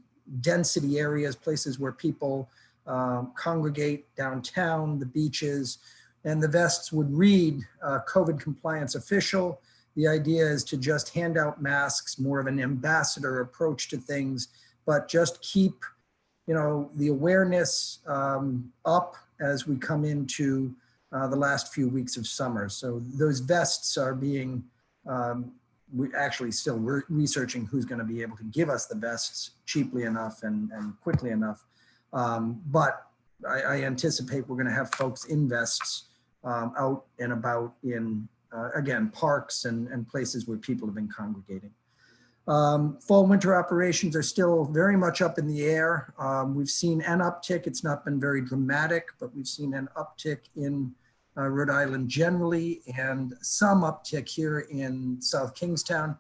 density areas, places where people congregate downtown, the beaches, and the vests would read COVID compliance official. The idea is to just hand out masks, more of an ambassador approach to things, but just keep, the awareness up as we come into the last few weeks of summer. So those vests are being, we're actually still researching who's going to be able to give us the vests cheaply enough and quickly enough. But I anticipate we're going to have folks in vests out and about in, again, parks and places where people have been congregating. Fall winter operations are still very much up in the air. We've seen an uptick. It's not been very dramatic, but we've seen an uptick in Rhode Island generally, and some uptick here in South Kingstown.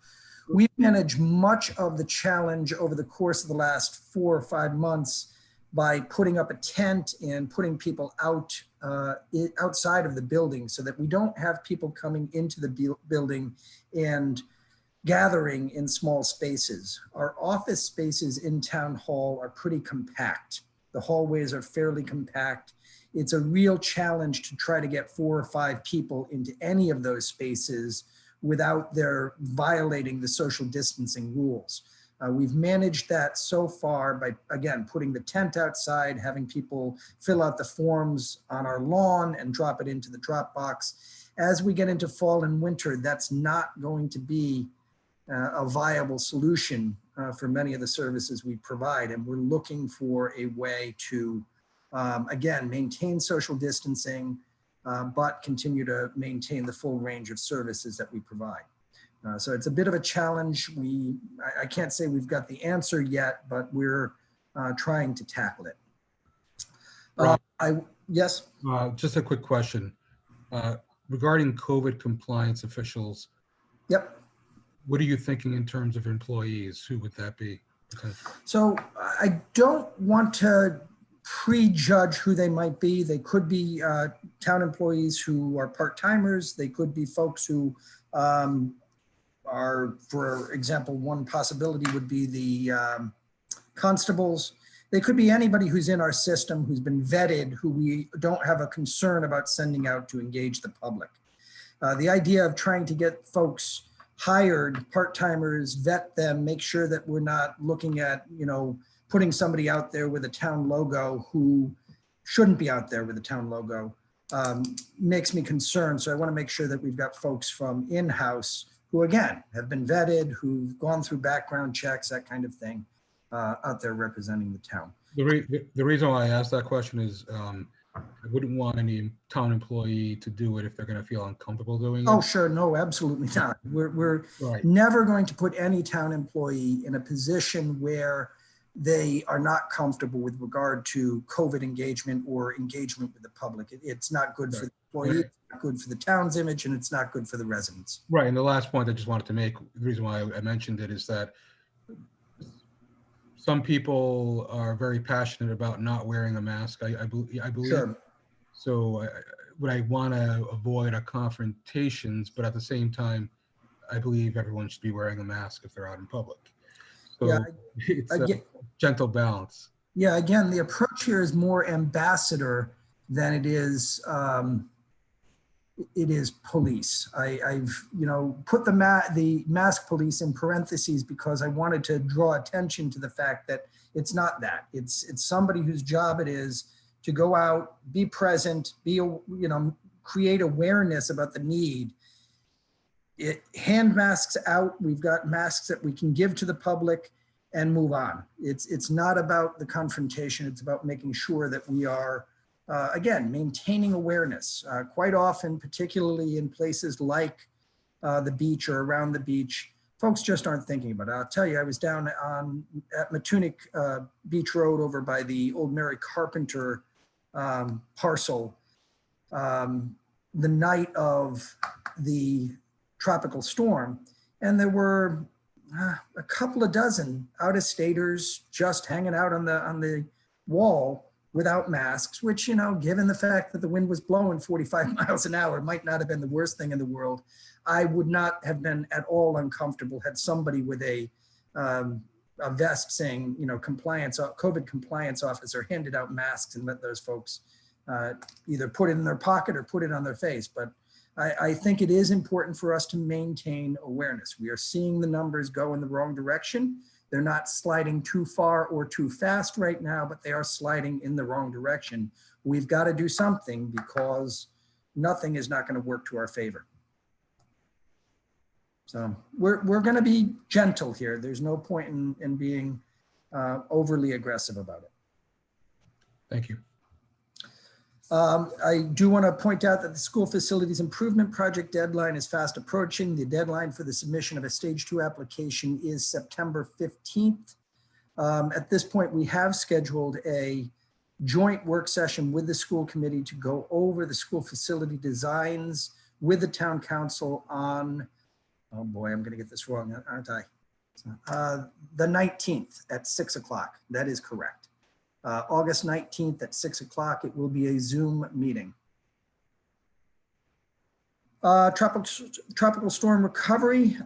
We've managed much of the challenge over the course of the last 4 or 5 months by putting up a tent and putting people out outside of the building so that we don't have people coming into the building and gathering in small spaces. Our office spaces in Town Hall are pretty compact. The hallways are fairly compact. It's a real challenge to try to get 4 or 5 people into any of those spaces without their violating the social distancing rules. We've managed that so far by, again, putting the tent outside, having people fill out the forms on our lawn and drop it into the drop box. As we get into fall and winter, that's not going to be a viable solution for many of the services we provide. And we're looking for a way to, again, maintain social distancing, but continue to maintain the full range of services that we provide. So it's a bit of a challenge. I can't say we've got the answer yet, but we're trying to tackle it. Yes? Just a quick question. Regarding COVID compliance officials. Yep. What are you thinking in terms of employees? Who would that be? So I don't want to prejudge who they might be. They could be town employees who are part-timers. They could be folks who are, for example, one possibility would be the constables. They could be anybody who's in our system, who's been vetted, who we don't have a concern about sending out to engage the public. The idea of trying to get folks hired, part-timers, vet them, make sure that we're not looking at, putting somebody out there with a town logo who shouldn't be out there with a town logo, makes me concerned. So I want to make sure that we've got folks from in-house who, again, have been vetted, who've gone through background checks, that kind of thing, out there representing the town. The reason why I asked that question is I wouldn't want any town employee to do it if they're going to feel uncomfortable doing it. Oh, sure. No, absolutely not. We're Right. never going to put any town employee in a position where they are not comfortable with regard to COVID engagement or engagement with the public. It's not good for the employee, it's not good for the town's image, and it's not good for the residents. Right. And the last point I just wanted to make, the reason why I mentioned it is that some people are very passionate about not wearing a mask. I believe. Sure. So would I want to avoid a confrontations, but at the same time, I believe everyone should be wearing a mask if they're out in public. So Yeah, it's a gentle balance. Yeah, again, the approach here is more ambassador than it is police. I've put the mask police in parentheses because I wanted to draw attention to the fact that it's not that. It's somebody whose job it is to go out, be present, create awareness about the need. Hand masks out. We've got masks that we can give to the public and move on. It's not about the confrontation. It's about making sure that we are, again, maintaining awareness. Quite often, particularly in places like the beach or around the beach, folks just aren't thinking about it. I'll tell you, I was down at Matunic Beach Road over by the old Mary Carpenter parcel the night of the tropical storm, and there were a couple of dozen out-of-staters just hanging out on the wall without masks, which, given the fact that the wind was blowing 45 miles an hour, might not have been the worst thing in the world. I would not have been at all uncomfortable had somebody with a vest saying, COVID compliance officer handed out masks and let those folks either put it in their pocket or put it on their face. But I think it is important for us to maintain awareness. We are seeing the numbers go in the wrong direction. They're not sliding too far or too fast right now, but they are sliding in the wrong direction. We've got to do something because nothing is not going to work to our favor. So we're going to be gentle here. There's no point in being overly aggressive about it. Thank you. I do want to point out that the school facilities improvement project deadline is fast approaching. The deadline for the submission of a stage 2 application is September 15th. At this point, we have scheduled a joint work session with the school committee to go over the school facility designs with the town council on, oh boy, I'm going to get this wrong, aren't I? The 19th at 6 o'clock. That is correct. August 19th at 6 o'clock. It will be a Zoom meeting. Tropical storm recovery.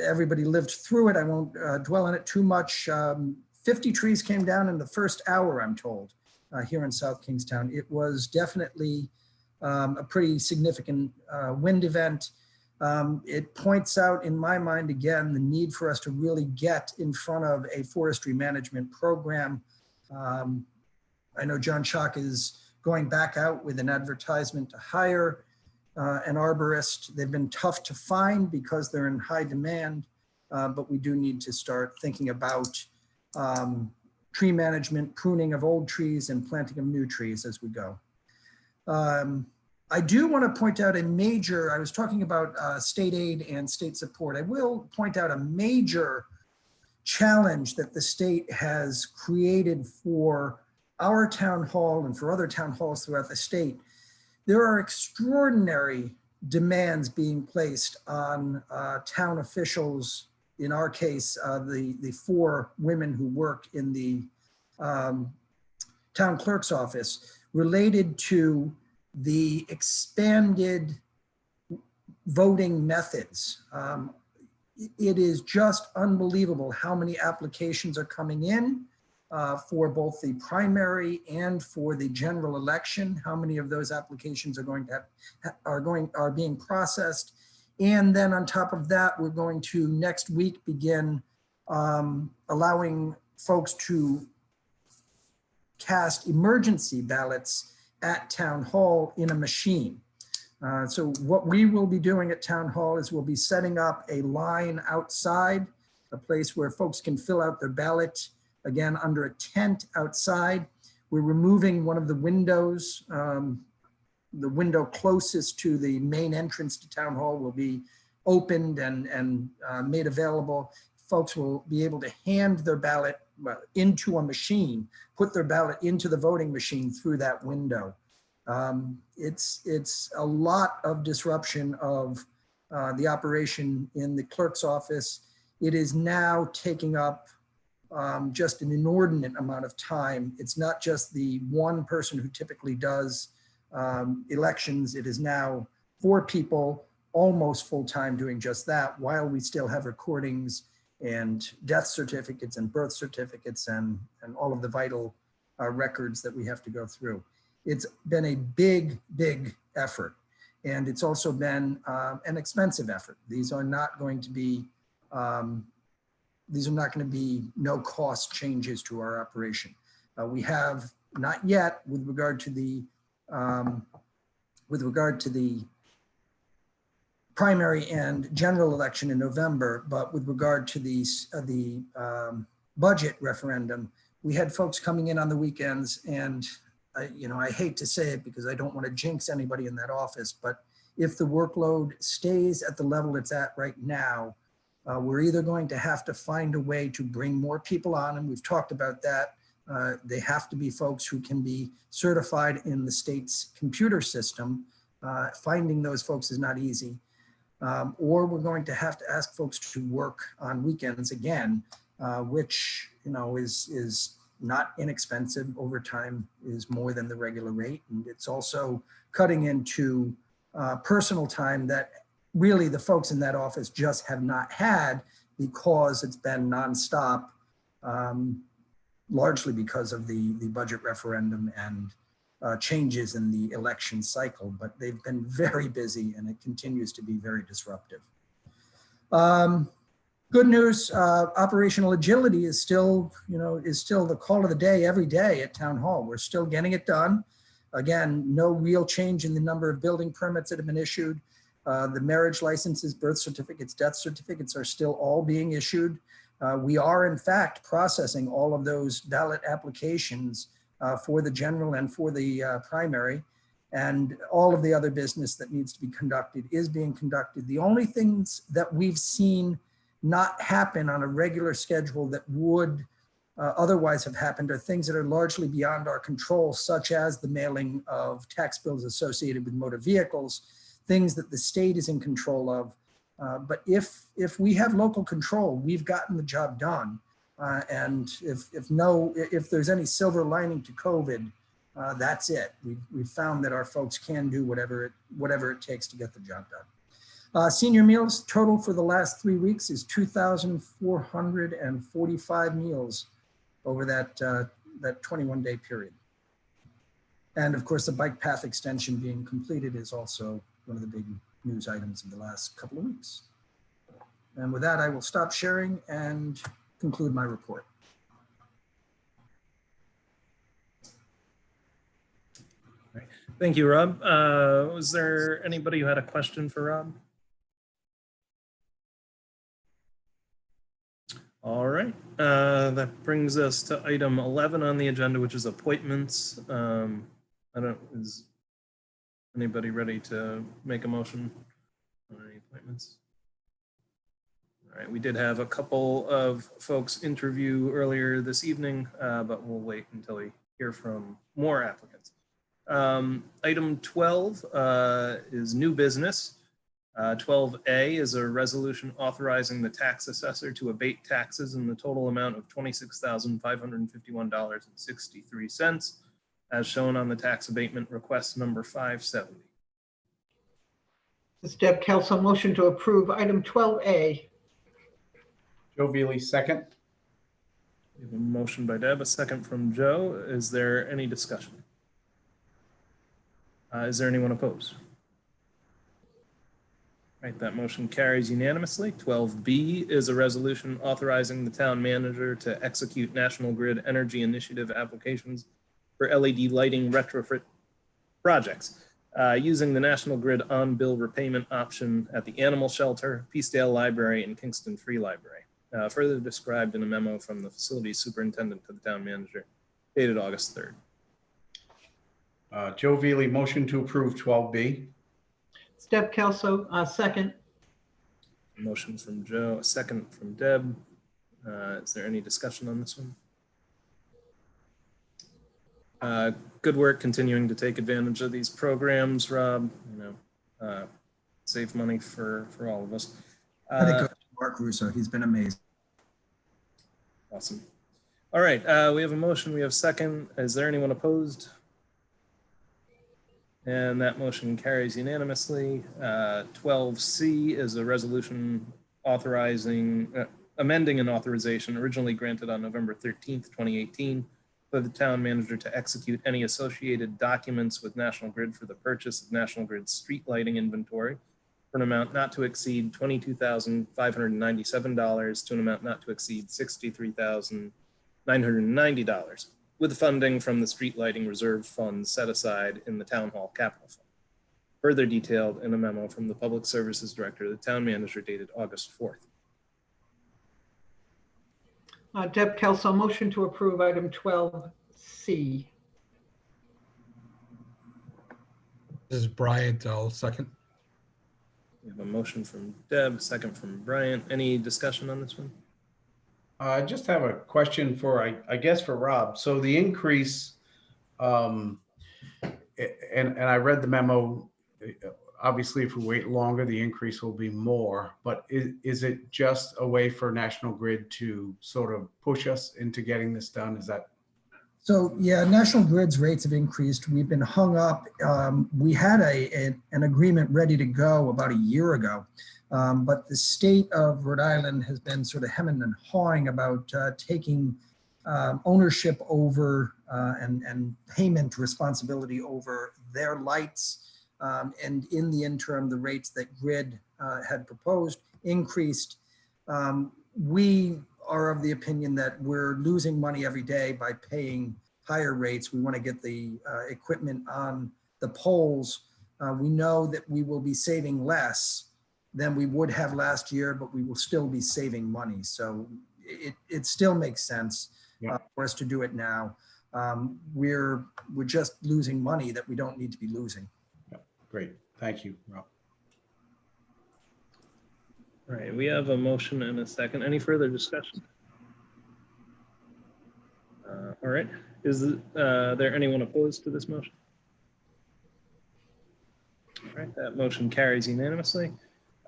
Everybody lived through it. I won't dwell on it too much. 50 trees came down in the first hour, I'm told, here in South Kingstown. It was definitely a pretty significant wind event. It points out in my mind, again, the need for us to really get in front of a forestry management program. I know John Schock is going back out with an advertisement to hire an arborist. They've been tough to find because they're in high demand, but we do need to start thinking about tree management, pruning of old trees and planting of new trees as we go. I do want to point out a major, I was talking about state aid and state support. I will point out a major challenge that the state has created for our town hall and for other town halls throughout the state. There are extraordinary demands being placed on town officials. In our case, the 4 women who work in the town clerk's office, related to the expanded voting methods. It is just unbelievable how many applications are coming in for both the primary and for the general election. How many of those applications are going to are being processed? And then on top of that, we're going to next week begin allowing folks to cast emergency ballots at town hall in a machine. So what we will be doing at town hall is we'll be setting up a line outside, a place where folks can fill out their ballot, again, under a tent outside. We're removing one of the windows. The window closest to the main entrance to town hall will be opened and made available. Folks will be able to hand their ballot into a machine, put their ballot into the voting machine through that window. It's a lot of disruption of the operation in the clerk's office. It is now taking up just an inordinate amount of time. It's not just the one person who typically does elections. It is now 4 people almost full-time doing just that, while we still have recordings and death certificates and birth certificates and all of the vital records that we have to go through. It's been a big, big effort. And it's also been an expensive effort. These are not going to be no cost changes to our operation. We have not yet, with regard to the primary and general election in November, but with regard to the budget referendum, we had folks coming in on the weekends, and I hate to say it because I don't want to jinx anybody in that office, but if the workload stays at the level it's at right now, we're either going to have to find a way to bring more people on, and we've talked about that. They have to be folks who can be certified in the state's computer system. Finding those folks is not easy. Or we're going to have to ask folks to work on weekends again, which is not inexpensive. Overtime is more than the regular rate. And it's also cutting into personal time that really the folks in that office just have not had because it's been nonstop, largely because of the budget referendum and changes in the election cycle, but they've been very busy and it continues to be very disruptive. Good news, operational agility is still the call of the day every day at Town Hall. We're still getting it done. Again, no real change in the number of building permits that have been issued. The marriage licenses, birth certificates, death certificates are still all being issued. We are in fact processing all of those ballot applications for the general and for the primary. And all of the other business that needs to be conducted is being conducted. The only things that we've seen not happen on a regular schedule that would otherwise have happened are things that are largely beyond our control, such as the mailing of tax bills associated with motor vehicles, things that the state is in control of. But if we have local control, we've gotten the job done. And if there's any silver lining to COVID, that's it. We've found that our folks can do whatever it takes to get the job done. Senior meals total for the last 3 weeks is 2,445 meals over that 21-day period. And of course, the bike path extension being completed is also one of the big news items of the last couple of weeks. And with that, I will stop sharing and conclude my report. Thank you, Rob. Was there anybody who had a question for Rob? All right, that brings us to item 11 on the agenda, which is appointments. Is anybody ready to make a motion on any appointments? All right, we did have a couple of folks interview earlier this evening, but we'll wait until we hear from more applicants. Item 12 is new business. 12A is a resolution authorizing the tax assessor to abate taxes in the total amount of $26,551.63, as shown on the tax abatement request number 570. This is Deb Kelso, motion to approve item 12A. Joe Veely, second. We have a motion by Deb, a second from Joe. Is there any discussion? Is there anyone opposed? Right, that motion carries unanimously. 12B is a resolution authorizing the town manager to execute National Grid Energy Initiative applications for LED lighting retrofit projects using the National Grid on-bill repayment option at the Animal Shelter, Peacedale Library, and Kingston Free Library, further described in a memo from the facilities superintendent to the town manager, dated August 3rd. Joe Veely, motion to approve 12B. Deb Kelso, second. Motion from Joe, a second from Deb. Is there any discussion on this one? Good work continuing to take advantage of these programs, Rob. Save money for all of us. I think it goes to Mark Russo. He's been amazing. Awesome. All right, we have a motion, we have a second. Is there anyone opposed? And that motion carries unanimously. 12C is a resolution authorizing, amending an authorization originally granted on November 13th, 2018 for the town manager to execute any associated documents with National Grid for the purchase of National Grid street lighting inventory for an amount not to exceed $22,597 to an amount not to exceed $63,990. with funding from the street lighting reserve fund set aside in the town hall capital fund. Further detailed in a memo from the Public Services Director to the town manager dated August 4th. Deb Kelso, motion to approve item 12C. This is Bryant, I'll second. We have a motion from Deb, second from Bryant. Any discussion on this one? I just have a question for, I guess, for Rob. So the increase, and I read the memo, obviously if we wait longer, the increase will be more, but is it just a way for National Grid to sort of push us into getting this done? Is that? So yeah, National Grid's rates have increased. We've been hung up. We had an agreement ready to go about a year ago. But the state of Rhode Island has been sort of hemming and hawing about taking ownership over and payment responsibility over their lights. And in the interim, the rates that Grid had proposed increased. We are of the opinion that we're losing money every day by paying higher rates. We want to get the equipment on the poles. We know that we will be saving less than we would have last year, but we will still be saving money. So it still makes sense for us to do it now. we're just losing money that we don't need to be losing. Great. Thank you, Rob. All right, we have a motion and a second. Any further discussion? All right, is there anyone opposed to this motion? All right, that motion carries unanimously.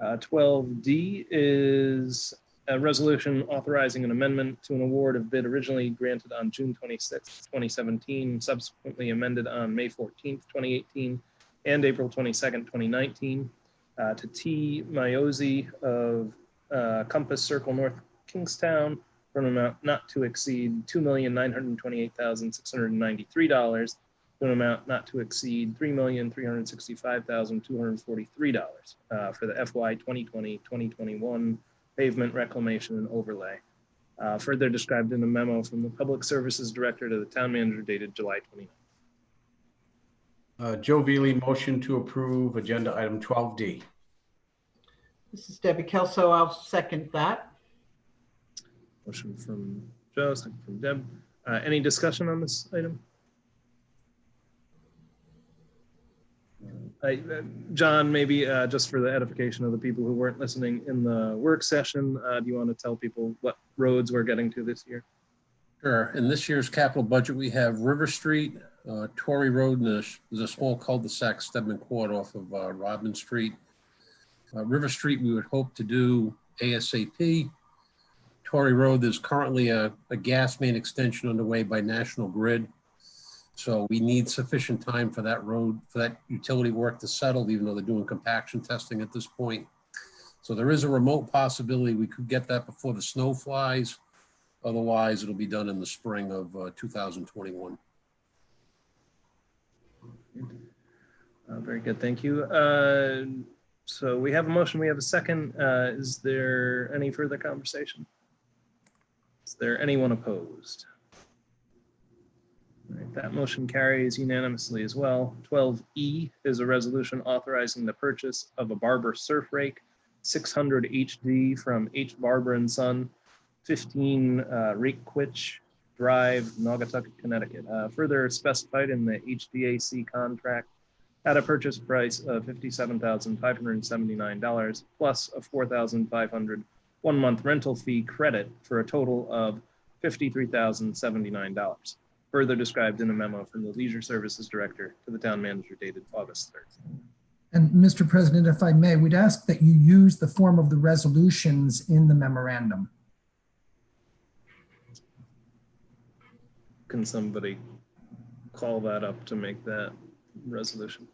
12D is a resolution authorizing an amendment to an award of bid originally granted on June 26, 2017, subsequently amended on May 14, 2018, and April 22nd, 2019, to T. Miozzi of Compass Circle North Kingstown for an amount not to exceed $2,928,693 to an amount not to exceed $3,365,243 for the FY 2020-2021 pavement reclamation and overlay. Further described in a memo from the Public Services Director to the Town Manager dated July 29. Joe Veely, motion to approve agenda item 12D. This is Debbie Kelso. I'll second that. Motion from Joe, second from Deb. Any discussion on this item? John, maybe just for the edification of the people who weren't listening in the work session, do you want to tell people what roads we're getting to this year? Sure. In this year's capital budget, we have River Street, Torrey Road, and there's a small cul-de-sac, Stedman Court off of Rodman Street. River Street, we would hope to do ASAP. Torrey Road, there's currently a gas main extension underway by National Grid. So we need sufficient time for that road, for that utility work to settle, even though they're doing compaction testing at this point. So there is a remote possibility we could get that before the snow flies. Otherwise, it'll be done in the spring of 2021. Very good, thank you. So we have a motion, we have a second. Is there any further conversation? Is there anyone opposed? All right, that motion carries unanimously as well. 12E is a resolution authorizing the purchase of a Barber surf rake 600 HD from H. Barber & Son, 15 Rakequich Drive, Naugatuck, Connecticut. Further specified in the HVAC contract at a purchase price of $57,579 plus a $4,500 one-month rental fee credit for a total of $53,079. Further described in a memo from the Leisure Services Director to the Town Manager dated August 3rd. And Mr. President, if I may, we'd ask that you use the form of the resolutions in the memorandum. Can somebody call that up to make that resolution?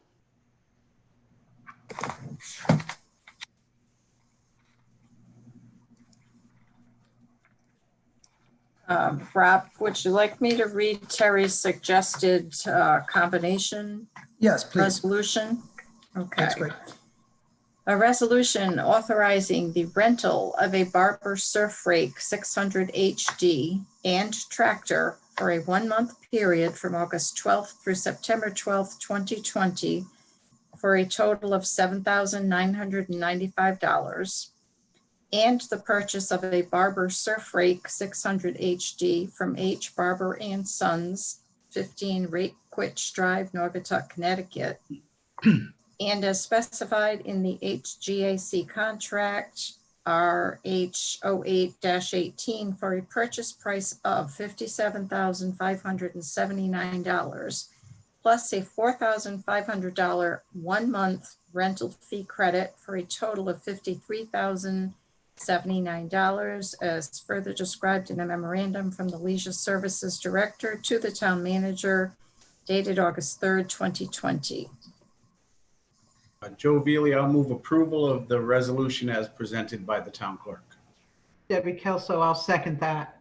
Rob, would you like me to read Terry's suggested combination? Yes, please. Resolution? Okay. That's great. A resolution authorizing the rental of a Barber surf rake 600 HD and tractor for a 1-month period from August 12th through September 12th, 2020 for a total of $7,995. And the purchase of a Barber surf rake 600 HD from H. Barber & Sons, 15 Rakequich Drive, Naugatuck, Connecticut. And as specified in the HGAC contract, RH08-18 for a purchase price of $57,579 plus a $4,500 1-month rental fee credit for a total of $53,079 as further described in a memorandum from the Leisure Services Director to the Town Manager dated August 3rd, 2020. Joe Veely, I'll move approval of the resolution as presented by the town clerk. Debbie Kelso, I'll second that.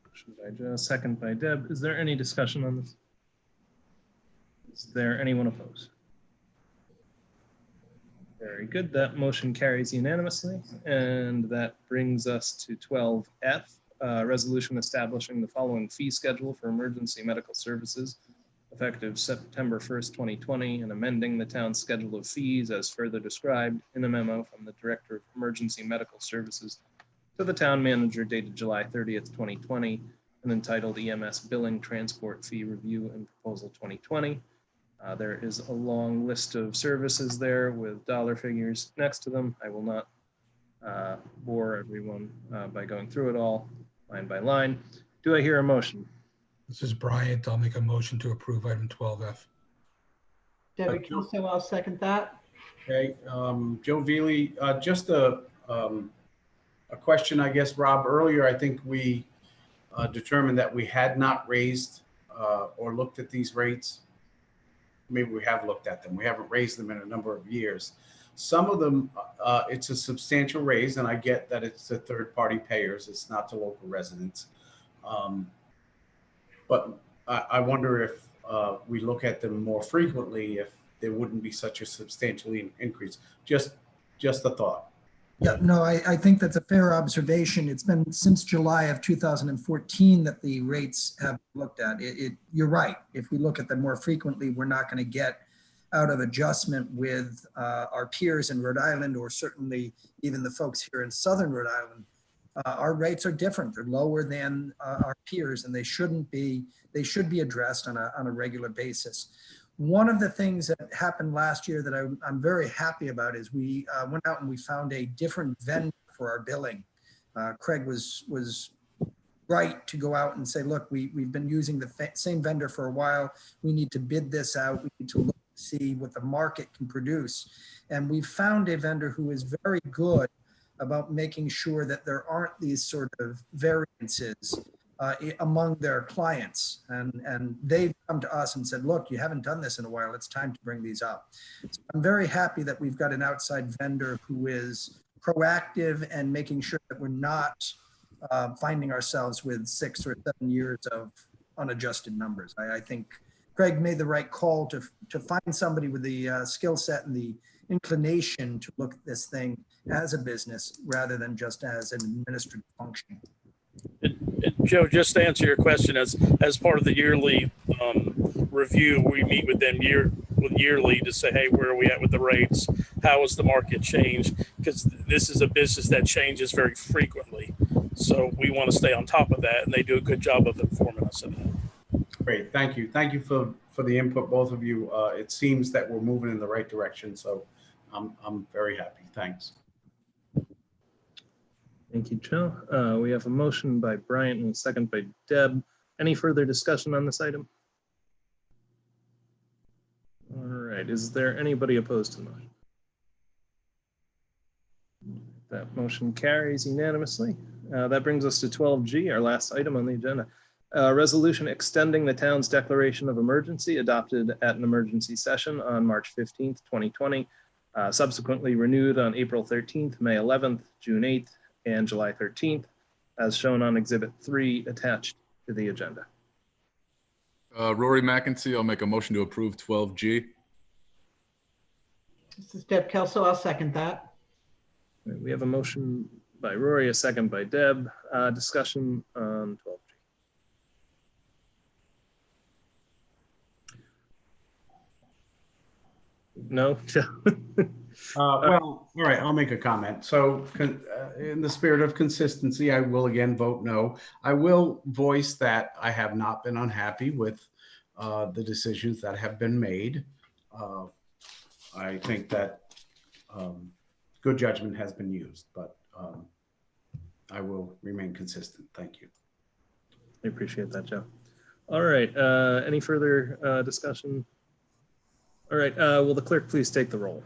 Motion by Joe, second by Deb. Is there any discussion on this? Is there anyone opposed? Very good. That motion carries unanimously. And that brings us to 12F, resolution establishing the following fee schedule for emergency medical services effective September 1st, 2020, and amending the town's schedule of fees as further described in a memo from the Director of Emergency Medical Services to the Town Manager dated July 30th, 2020, and entitled EMS Billing Transport Fee Review and Proposal 2020. There is a long list of services there with dollar figures next to them. I will not bore everyone by going through it all line by line. Do I hear a motion? This is Bryant. I'll make a motion to approve item 12F. Debbie Kelso, I'll second that. Okay, Joe Veely, just a question, I guess, Rob. Earlier, I think we determined that we had not raised or looked at these rates. Maybe we have looked at them. We haven't raised them in a number of years. Some of them, it's a substantial raise, and I get that it's the third-party payers. It's not the local residents. But I wonder if we look at them more frequently, if there wouldn't be such a substantial increase. Just a thought. Yeah, no, I think that's a fair observation. It's been since July of 2014 that the rates have looked at. You're right. If we look at them more frequently, we're not going to get out of adjustment with our peers in Rhode Island, or certainly even the folks here in Southern Rhode Island. Our rates are different. They're lower than our peers, and they shouldn't be. They should be addressed on a regular basis. One of the things that happened last year that I'm very happy about is we went out and we found a different vendor for our billing. Craig was right to go out and say, look, we've been using the same vendor for a while. We need to bid this out. We need to look to see what the market can produce. And we found a vendor who is very good about making sure that there aren't these sort of variances among their clients. And they've come to us and said, look, you haven't done this in a while. It's time to bring these up. So I'm very happy that we've got an outside vendor who is proactive and making sure that we're not finding ourselves with 6 or 7 years of unadjusted numbers. I think Craig made the right call to find somebody with the skill set and the inclination to look at this thing as a business rather than just as an administrative function. Joe, just to answer your question, as part of the yearly review, we meet with them yearly to say, hey, where are we at with the rates? How has the market changed? Because this is a business that changes very frequently. So we want to stay on top of that, and they do a good job of informing us of that. Great, thank you. Thank you for the input, both of you. It seems that we're moving in the right direction, so I'm very happy. Thanks. Thank you, Joe. We have a motion by Bryant and a second by Deb. Any further discussion on this item? All right, is there anybody opposed to the motion? That motion carries unanimously. That brings us to 12G, our last item on the agenda. Resolution extending the town's declaration of emergency adopted at an emergency session on March 15th, 2020, subsequently renewed on April 13th, May 11th, June 8th, and July 13th, as shown on Exhibit 3 attached to the agenda. Rory McEntee, I'll make a motion to approve 12G. This is Deb Kelso. I'll second that. We have a motion by Rory, a second by Deb. Discussion on 12G. No? Well, all right, I'll make a comment. So in the spirit of consistency, I will again vote no. I will voice that I have not been unhappy with the decisions that have been made. I think that good judgment has been used, but I will remain consistent. Thank you. I appreciate that, Joe. All right, any further discussion? All right, will the clerk please take the roll?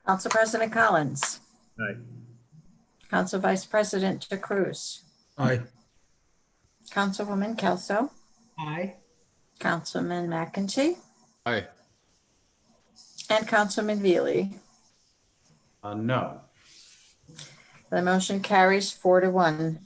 Council President Collins. Aye. Council Vice President DeCruz. Aye. Councilwoman Kelso. Aye. Councilman McEntee. Aye. And Councilman Veely. No. The motion carries 4-1.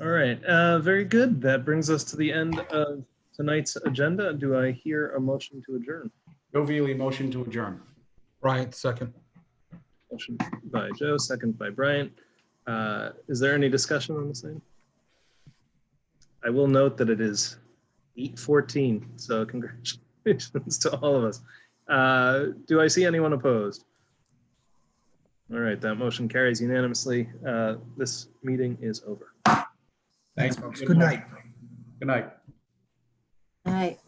All right, very good. That brings us to the end of tonight's agenda. Do I hear a motion to adjourn? Joe Veely, motion to adjourn. Bryant, second. Motion by Joe, second by Bryant. Is there any discussion on this thing? I will note that it is 8:14, so congratulations to all of us. Do I see anyone opposed? All right, that motion carries unanimously. This meeting is over. Thanks, folks. Good night. Good night. All right.